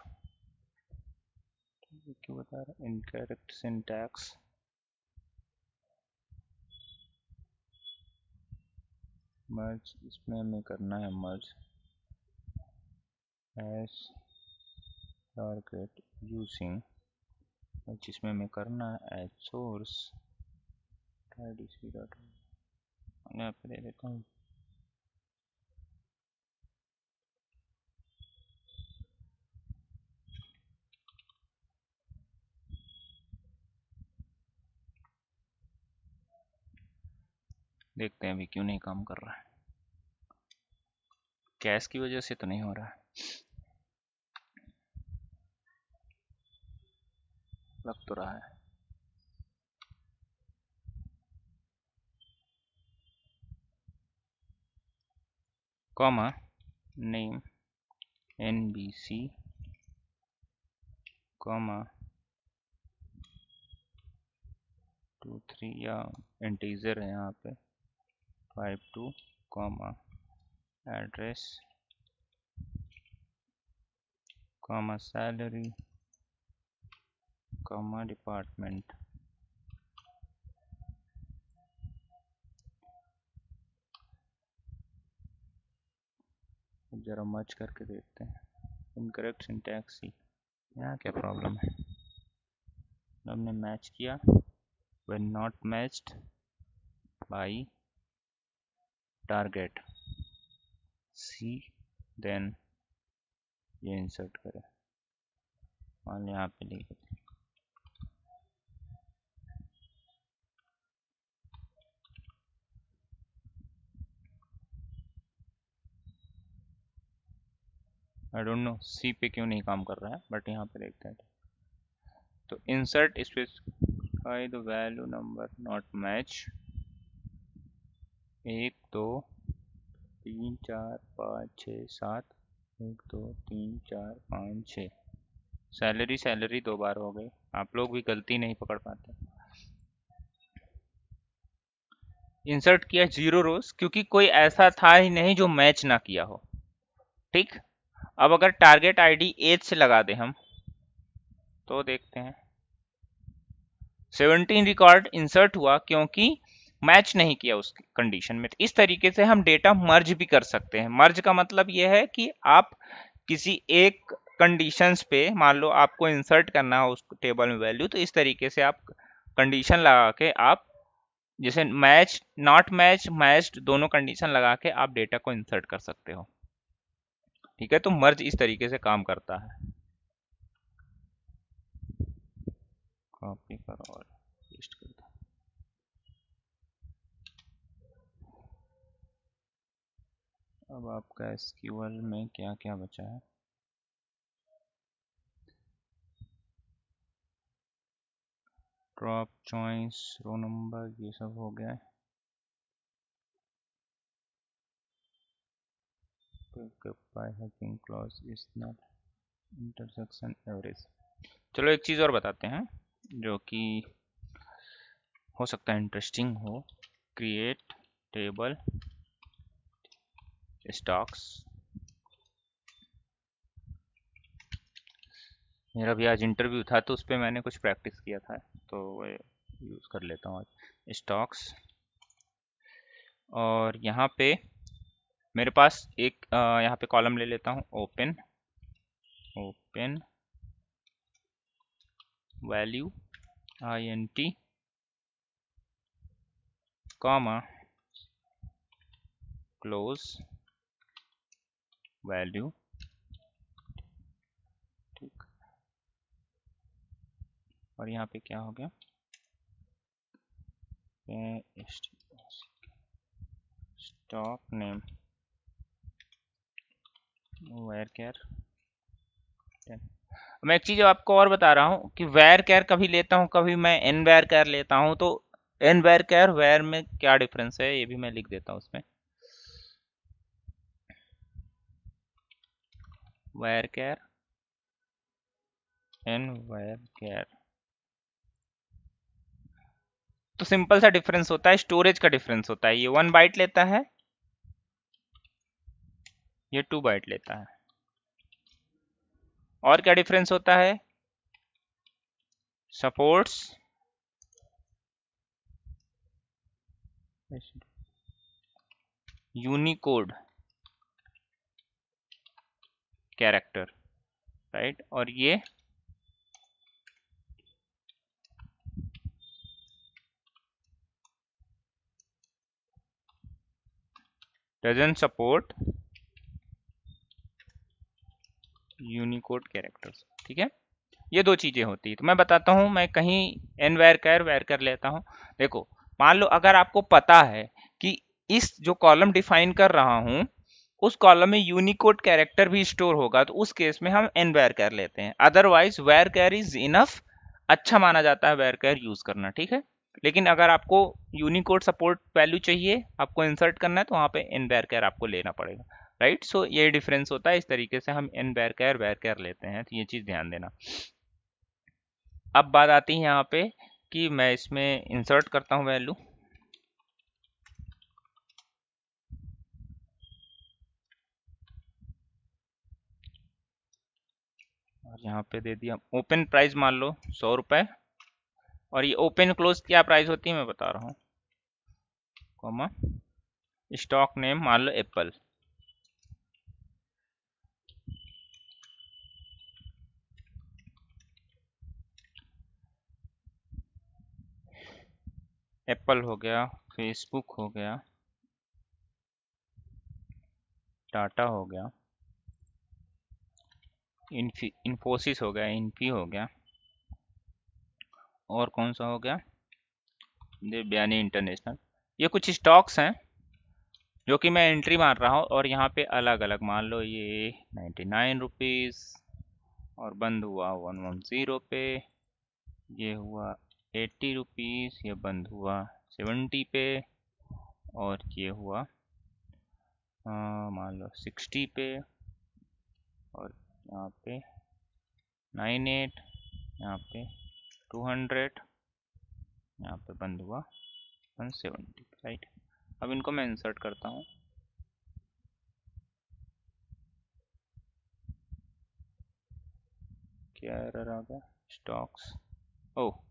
क्यों बता रहा, इनकरेक्ट सिंटैक्स, मर्ज, इसमें हमें करना है मर्ज एस टारगेट यूजिंग, जिसमें हमें करना है as source ID C dot, यहाँ पे दे देता हूँ देखते हैं अभी क्यों नहीं काम कर रहा है, कैश की वजह से तो नहीं हो रहा है, लग तो रहा है। कॉमा नेम NBC कॉमा 23 या इंटीजर है यहाँ पे 52 comma address comma salary comma department. जरा मर्ज करके देखते हैं, इनकरेक्ट सिंटैक्स ही, यहाँ क्या प्रॉब्लम है। हमने मैच किया, when not matched by target C, then ये इंसर्ट करें, मान यहाँ पे लिखे आई डोंट नो सी पे क्यों नहीं काम कर रहा है, बट यहाँ पे देखते हैं। तो insert specify the value number not match 1 2 3 4 5 6 7, 1 2 3 4 5 6, salary salary 2 बार हो गई, आप लोग भी गलती नहीं पकड़ पाते। इंसर्ट किया 0 रोज क्योंकि कोई ऐसा था ही नहीं जो मैच ना किया हो, ठीक। अब अगर टारगेट आईडी एज से लगा दे हम तो देखते हैं 17 रिकॉर्ड इंसर्ट हुआ क्योंकि मैच नहीं किया उस कंडीशन में। तो इस तरीके से हम डेटा मर्ज भी कर सकते हैं। मर्ज का मतलब यह है कि आप किसी एक कंडीशंस पे, मान लो आपको इंसर्ट करना हो उस टेबल में वैल्यू, तो इस तरीके से आप कंडीशन लगा के आप, जैसे मैच, नॉट मैच, मैच्ड, दोनों कंडीशन लगा के आप डेटा को इंसर्ट कर सकते हो। ठीक है, तो मर्ज इस तरीके से काम करता है। कॉपी करो और पेस्ट कर दो। अब आपका एसक्यूएल में क्या क्या बचा है? ड्रॉप, चॉइस, रो नंबर, ये सब हो गया है। Pickup by having clause is not intersection average. चलो एक चीज़ और बताते हैं जो कि हो सकता है इंटरेस्टिंग हो। Create table stocks. मेरा भी आज इंटरव्यू था तो उस पर मैंने कुछ प्रैक्टिस किया था, तो वो यूज़ कर लेता हूँ आज। स्टॉक्स, और यहाँ पे मेरे पास एक यहाँ पे कॉलम ले लेता हूँ, open, open value INT comma close value. ठीक, और यहाँ पे क्या हो गया, स्टॉक नेम वेर कैर 10। मैं एक चीज आपको और बता रहा हूँ कि वेर कैर कभी लेता हूँ, कभी मैं एन वेर कैर लेता हूँ, तो एन वेर कैर वेर में क्या डिफरेंस है ये भी मैं लिख देता हूँ उसमें। वेर कैर, एन वेर कैर, तो सिंपल सा डिफरेंस होता है, स्टोरेज का डिफरेंस होता है। ये 1 बाइट लेता है, ये 2 बाइट लेता है। और क्या डिफरेंस होता है, सपोर्ट्स यूनिकोड कैरेक्टर, राइट, और ये डजंट सपोर्ट यूनिकोड कैरेक्टर्स। ठीक है, ये दो चीजें होती है। तो मैं बताता हूं, मैं कहीं एन वेर कर लेता हूं। देखो, मान लो अगर आपको पता है कि इस जो कॉलम डिफाइन कर रहा हूं उस कॉलम में यूनिकोड कैरेक्टर भी स्टोर होगा, तो उस केस में हम एन वेर कर लेते हैं। Otherwise where care is enough, अच्छा माना जाता है वेर कैर यूज करना। ठीक है, लेकिन अगर आपको यूनिकोड सपोर्ट वैल्यू चाहिए, आपको इंसर्ट करना है, तो वहां पे एन वेर कैर आपको लेना पड़ेगा, राइट। सो ये डिफरेंस होता है, इस तरीके से हम एन वेर कैर लेते हैं, तो ये चीज ध्यान देना। अब बात आती है यहाँ पे कि मैं इसमें इंसर्ट करता हूँ वैल्यू, और यहाँ पे दे दिया ओपन प्राइस, मान लो 100 रुपए, और ये ओपन क्लोज क्या प्राइस होती है मैं बता रहा हूँ, कॉमा स्टॉक नेम मान लो एप्पल। एप्पल हो गया, फेसबुक हो गया, टाटा हो गया, इन्फोसिस हो गया, इन्फी हो गया, और कौन सा हो गया, देवयानी इंटरनेशनल। ये कुछ स्टॉक्स हैं जो कि मैं एंट्री मार रहा हूँ, और यहाँ पे अलग अलग मान लो ये 99 रुपीज़, और बंद हुआ 110 पे, ये हुआ 80 रुपीज़, ये बंद हुआ 70 पे, और ये हुआ मान लो 60 पे, और यहाँ पे 98, यहाँ पे 200, यहाँ पे बंद हुआ 170, राइट। अब इनको मैं इंसर्ट करता हूँ, क्या एरर आ गया, स्टॉक्स, ओह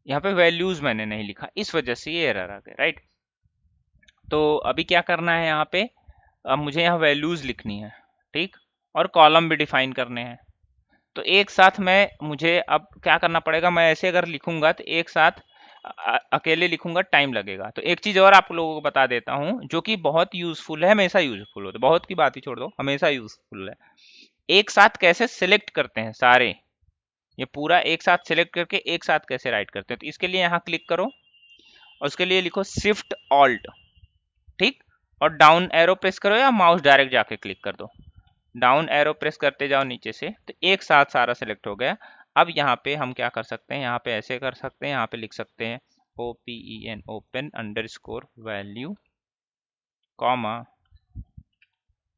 यहाँ पे वैल्यूज मैंने नहीं लिखा, इस वजह से ये एरर आ गया, राइट। तो अभी क्या करना है यहाँ पे, अब मुझे यहाँ वैल्यूज लिखनी है, ठीक, और कॉलम भी डिफाइन करने हैं। तो एक साथ मुझे अब क्या करना पड़ेगा, मैं ऐसे अगर लिखूंगा तो एक साथ अकेले लिखूंगा टाइम लगेगा। तो एक चीज और आप लोगों को बता देता हूँ जो कि बहुत यूजफुल है, हमेशा यूजफुल होता है, बहुत की बात ही छोड़ दो, हमेशा यूजफुल है। एक साथ कैसे सिलेक्ट करते हैं सारे, ये पूरा एक साथ सिलेक्ट करके एक साथ कैसे राइट करते हैं, तो इसके लिए यहाँ क्लिक करो और उसके लिए लिखो शिफ्ट ऑल्ट, ठीक, और डाउन एरो प्रेस करो या माउस डायरेक्ट जाके क्लिक कर दो, डाउन एरो प्रेस करते जाओ नीचे से, तो एक साथ सारा सेलेक्ट हो गया। अब यहाँ पे हम क्या कर सकते हैं, यहाँ पे ऐसे कर सकते हैं, यहाँ पे लिख सकते हैं OPEN open underscore value comma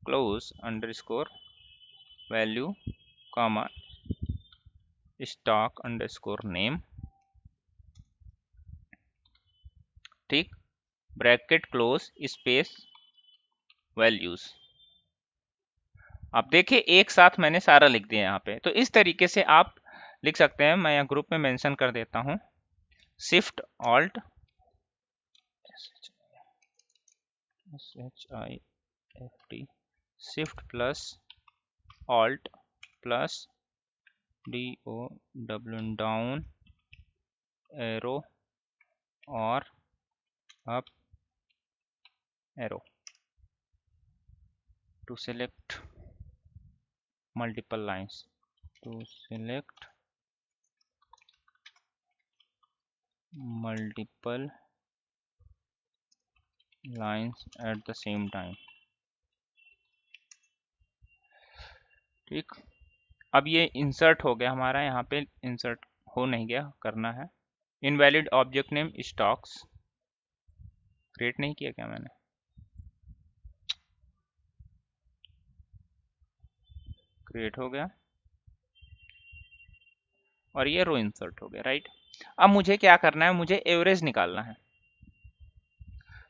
close underscore value comma stock underscore name, ठीक, ब्रैकेट क्लोज स्पेस वैल्यूज। आप देखिए एक साथ मैंने सारा लिख दिया यहाँ पे। तो इस तरीके से आप लिख सकते हैं, मैं यहाँ ग्रुप में मेंशन कर देता हूँ, shift alt SHIFT shift plus alt plus DOW down arrow और up arrow to select multiple lines, to select multiple lines at the same time, ठीक। अब ये इंसर्ट हो गया हमारा, यहाँ पे इंसर्ट हो नहीं गया, करना है invalid object name stocks, create नहीं किया क्या मैंने, क्रिएट हो गया और ये रो इंसर्ट हो गया, राइट। अब मुझे क्या करना है, मुझे एवरेज निकालना है।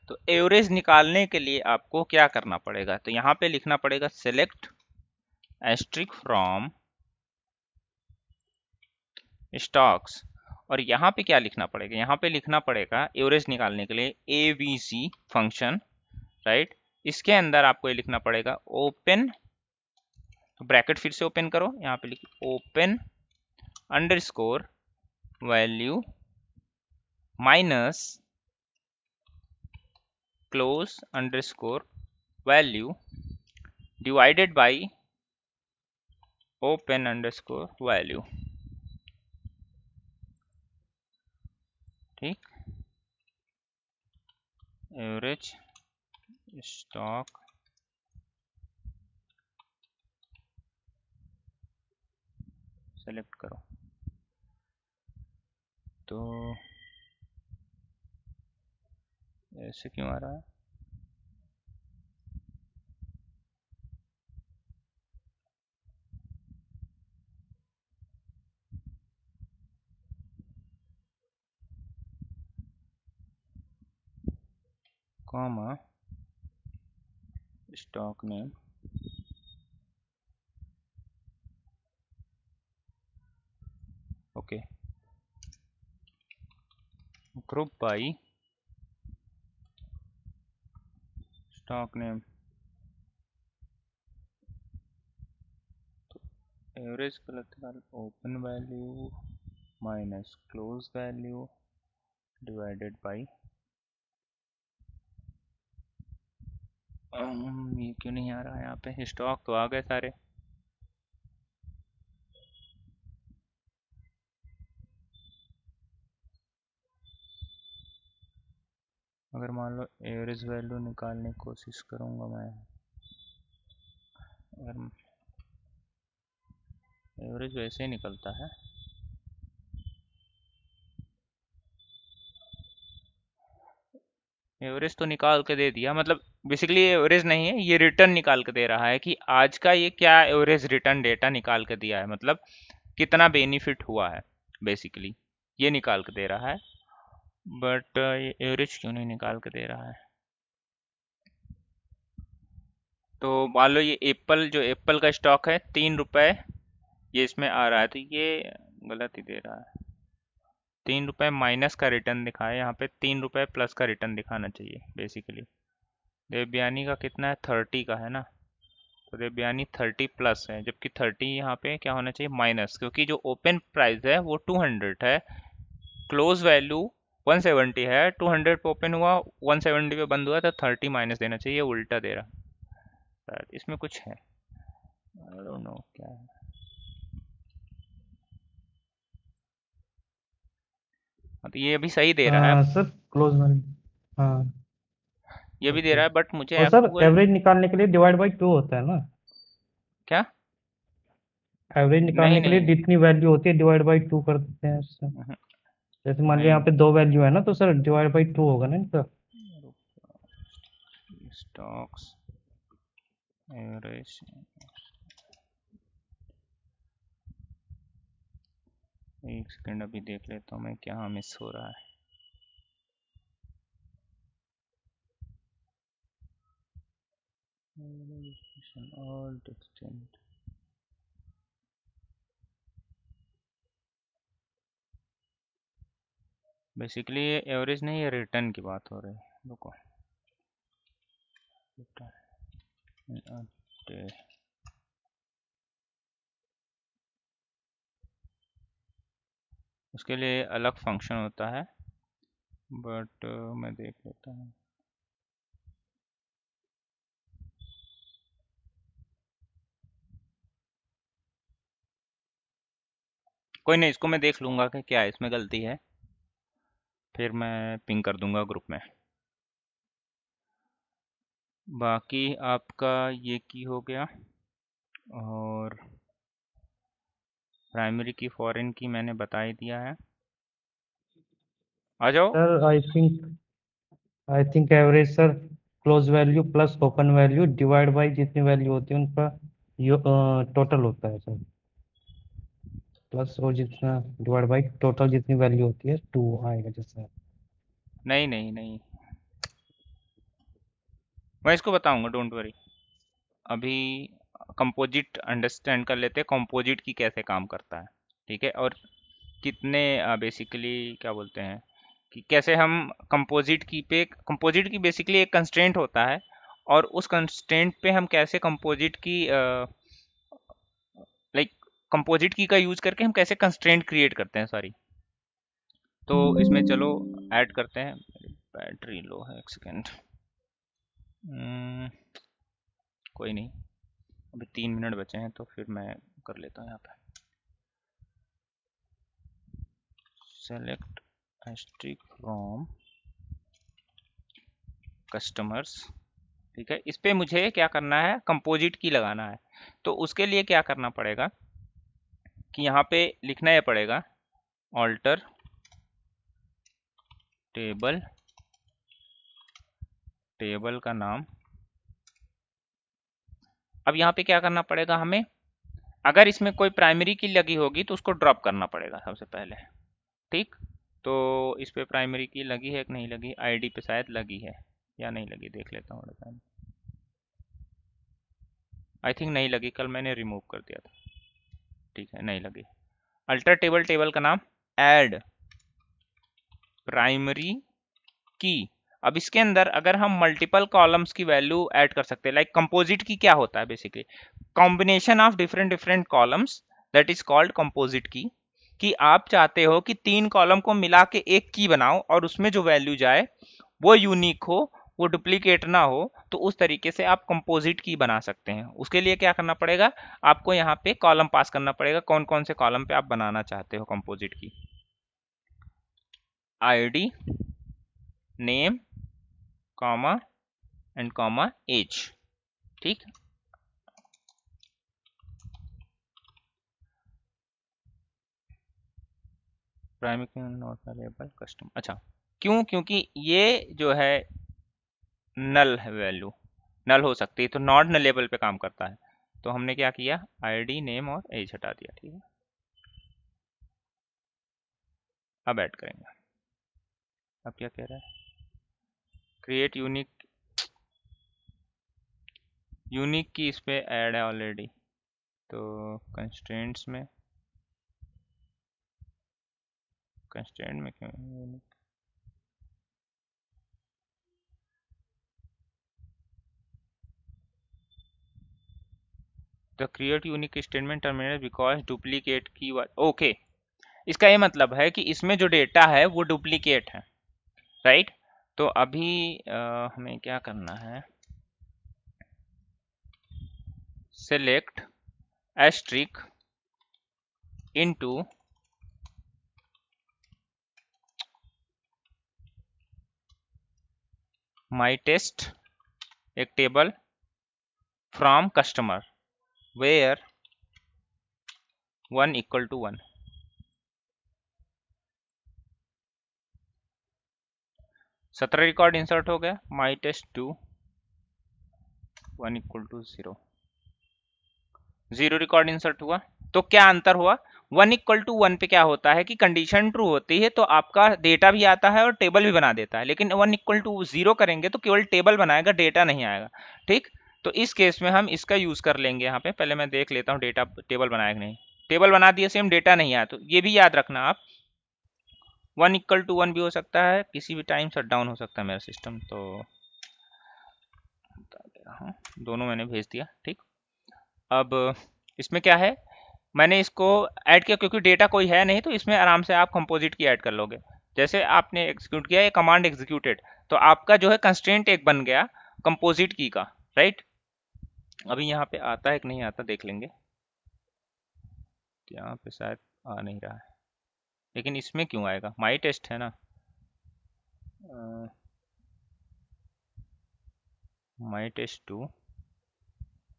तो एवरेज निकालने के लिए आपको क्या करना पड़ेगा, तो यहाँ पे लिखना पड़ेगा सेलेक्ट एस्ट्रिक फ्रॉम स्टॉक्स, और यहाँ पे क्या लिखना पड़ेगा, यहाँ पे लिखना पड़ेगा एवरेज निकालने के लिए ABC फंक्शन, राइट। इसके अंदर आपको ये लिखना पड़ेगा ओपन, तो ब्रैकेट फिर से ओपन करो, यहाँ पे लिखिए open underscore value minus close underscore value divided by open underscore value, ठीक, एवरेज स्टॉक सेलेक्ट करो। तो ऐसे क्यों आ रहा है, comma stock name, okay, group by stock name, average गलत, open value minus close value divided by, ये क्यों नहीं आ रहा है, यहाँ पे स्टॉक तो आ गए सारे। अगर मान लो एवरेज वैल्यू निकालने की कोशिश करूँगा मैं, अगर एवरेज वैसे ही निकलता है, एवरेज तो निकाल के दे दिया, मतलब बेसिकली एवरेज नहीं है, ये रिटर्न निकाल के दे रहा है कि आज का ये क्या एवरेज रिटर्न डेटा निकाल के दिया है, मतलब कितना बेनिफिट हुआ है, बेसिकली ये निकाल के दे रहा है। बट ये एवरेज क्यों नहीं निकाल के दे रहा है, तो मान लो ये एप्पल, जो एप्पल का स्टॉक है 3 रुपए ये इसमें आ रहा है, तो ये गलत ही दे रहा है, ₹3 माइनस का रिटर्न दिखाए, यहाँ पे ₹3 प्लस का रिटर्न दिखाना चाहिए बेसिकली। देवयानी का कितना है, 30 का है ना, तो देवयानी 30 प्लस है, जबकि 30 यहाँ पे क्या होना चाहिए, माइनस, क्योंकि जो ओपन प्राइस है वो 200 है, क्लोज वैल्यू 170 है, 200 पे ओपन हुआ, 170 पे बंद हुआ, तो 30 माइनस देना चाहिए, उल्टा दे रहा शायद, इसमें कुछ है, आई डोंट नो क्या है। हाँ, तो ये अभी सही दे रहा है, हाँ सर, क्लोज वन। हाँ। ये भी दे ओके। रहा है, बट मुझे और सर एक्चुअल एवरेज निकालने के लिए डिवाइड बाई 2 होता है ना? क्या, एवरेज नहीं निकालने के लिए नहीं, जितनी वैल्यू होती है डिवाइड बाई 2 कर देते हैं उससे। जैसे मान लीजिए नहीं यहाँ पे 2 वैल्यू है ना, तो सर डिवाइड बाई 2 होगा ना इनका। स्टॉक्स एवरेज, एक सेकंड अभी देख लेता हूँ मैं क्या मिस हो रहा है। All extent, बेसिकली ये एवरेज नहीं, ये रिटर्न की बात हो रही है, रुको, रिटर्न, उसके लिए अलग फंक्शन होता है, बट मैं देख लेता हूँ। कोई नहीं, इसको मैं देख लूंगा कि क्या इसमें गलती है, फिर मैं पिंग कर दूंगा ग्रुप में। बाकी आपका ये की हो गया, और प्राइमरी की फॉरेन की मैंने बता ही दिया है, आ जाओ। Sir I think average sir close value plus open value divide by जितनी वैल्यू होती है उनका टोटल होता है सर। प्लस और जितना डिवाइड बाई टोटल जितनी वैल्यू होती है 2 आएगा जैसे। नहीं नहीं नहीं, मैं इसको बताऊंगा, डोंट वरी। अभी कंपोजिट अंडरस्टैंड कर लेते हैं, कंपोजिट की कैसे काम करता है, ठीक है, और कितने बेसिकली क्या बोलते हैं कि कैसे हम कंपोजिट की बेसिकली एक कंस्ट्रेंट होता है, और उस कंस्ट्रेंट पे हम कैसे composite key like composite key का यूज करके हम कैसे कंस्ट्रेंट क्रिएट करते हैं, सॉरी। तो इसमें चलो ऐड करते हैं, मेरी बैटरी लो है, एक सेकेंड, कोई नहीं, अभी 3 मिनट बचे हैं, तो फिर मैं कर लेता हूँ यहाँ पे, सेलेक्ट एस्ट्रिक फ्रॉम कस्टमर्स, ठीक है, इस पे मुझे क्या करना है, कंपोजिट की लगाना है। तो उसके लिए क्या करना पड़ेगा कि यहाँ पे लिखना ये पड़ेगा, ऑल्टर टेबल, टेबल का नाम। अब यहाँ पे क्या करना पड़ेगा हमें, अगर इसमें कोई प्राइमरी की लगी होगी तो उसको ड्रॉप करना पड़ेगा सबसे पहले, ठीक। तो इस पे प्राइमरी की लगी है कि नहीं लगी, आईडी पे शायद लगी है या नहीं लगी, देख लेता हूँ, आई थिंक नहीं लगी, कल मैंने रिमूव कर दिया था, ठीक है, नहीं लगी। अल्टर टेबल, टेबल का नाम, ऐड प्राइमरी की। अब इसके अंदर अगर हम मल्टीपल कॉलम्स की वैल्यू ऐड कर सकते हैं, लाइक कंपोजिट की क्या होता है basically, combination of different different columns, that is called composite key. कि आप चाहते हो कि 3 कॉलम को मिला के एक की बनाओ, और उसमें जो वैल्यू जाए वो यूनिक हो, वो डुप्लीकेट ना हो, तो उस तरीके से आप कंपोजिट की बना सकते हैं। उसके लिए क्या करना पड़ेगा, आपको यहाँ पे कॉलम पास करना पड़ेगा, कौन कौन से कॉलम पे आप बनाना चाहते हो composite key, ID, name, comma and comma age, ठीक। प्राइमरी नॉट अवेलेबल कस्टम, अच्छा, क्यों, क्योंकि ये जो है नल है, वैल्यू नल हो सकती है, तो नॉट नलेबल पे काम करता है। तो हमने क्या किया, आईडी, नेम और एज हटा दिया, ठीक है। अब ऐड करेंगे, अब क्या कह रहा है, क्रिएट यूनिक, यूनिक की इस पे ऐड है ऑलरेडी, तो कंस्ट्रेंट्स में कंस्ट्रेंट में क्यों the create unique statement terminate because duplicate की ओके, इसका ये मतलब है कि इसमें जो डेटा है वो डुप्लीकेट है, राइट। तो अभी हमें क्या करना है, select asterisk into my test एक table from customer where 1 equal to 1। 17 record insert हो गया, my test 2 1 equal to 0, 0 record insert हुआ। तो क्या अंतर हुआ, 1 इक्वल टू 1 पे क्या होता है कि कंडीशन ट्रू होती है तो आपका डेटा भी आता है और टेबल भी बना देता है, लेकिन 1 इक्वल टू 0 करेंगे तो केवल टेबल बनाएगा, डेटा नहीं आएगा, ठीक। तो इस केस में हम इसका यूज कर लेंगे। यहाँ पे पहले मैं देख लेता हूँ डेटा टेबल बनाया कि नहीं, टेबल बना दिया सेम, डेटा नहीं आया, तो ये भी याद रखना आप 1 इक्वल टू 1 भी हो सकता है, किसी भी टाइम शट डाउन हो सकता है मेरा सिस्टम, तो हाँ दोनों मैंने भेज दिया, ठीक। अब इसमें क्या है, मैंने इसको ऐड किया क्योंकि डेटा कोई है नहीं, तो इसमें आराम से आप कंपोजिट की ऐड कर लोगे। जैसे आपने एग्जीक्यूट किया, ये कमांड एग्जीक्यूटेड, तो आपका जो है कंस्ट्रेंट एक बन गया कंपोजिट की का, राइट। अभी यहाँ पे आता है कि नहीं आता देख लेंगे, यहाँ पे शायद आ नहीं रहा है, लेकिन इसमें क्यों आएगा, माई टेस्ट है ना, माई टेस्ट 2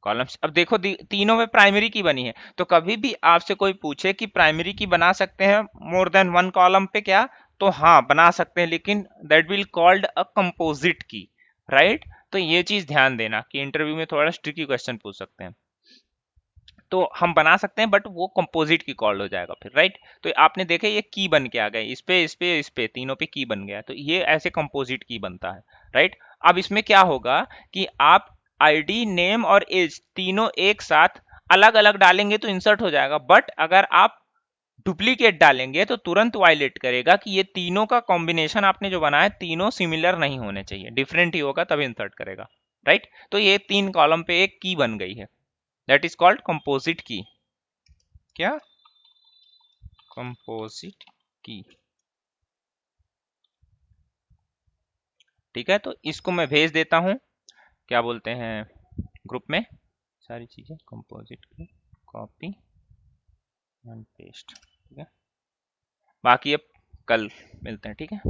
कॉलम्स। अब देखो तीनों में प्राइमरी की बनी है, तो कभी भी आपसे कोई पूछे कि प्राइमरी की बना सकते हैं मोर देन 1 कॉलम पे क्या, तो हाँ बना सकते हैं, लेकिन that will called a composite key, right. तो ये चीज ध्यान देना कि इंटरव्यू में थोड़ा ट्रिकी क्वेश्चन पूछ सकते हैं, तो हम बना सकते हैं बट वो कंपोजिट की कॉल्ड हो जाएगा फिर, राइट। तो आपने देखे ये की बन के आ गए, इस पे तीनों पे की बन गया, तो ये ऐसे कंपोजिट की बनता है, राइट। अब इसमें क्या होगा कि आप आईडी नेम और एज तीनों एक साथ अलग अलग डालेंगे तो इंसर्ट हो जाएगा, बट अगर आप डुप्लीकेट डालेंगे तो तुरंत वायलेट करेगा कि ये तीनों का कॉम्बिनेशन आपने जो बनाया तीनों सिमिलर नहीं होने चाहिए, डिफरेंट ही होगा तब इंसर्ट करेगा, राइट। तो ये 3 कॉलम पे एक की बन गई है, that is called composite key. क्या, कंपोजिट की, ठीक है। तो इसको मैं भेज देता हूं, क्या बोलते हैं, ग्रुप में सारी चीजें, composite key copy and paste, ठीक है। बाकी अब कल मिलते हैं, ठीक है।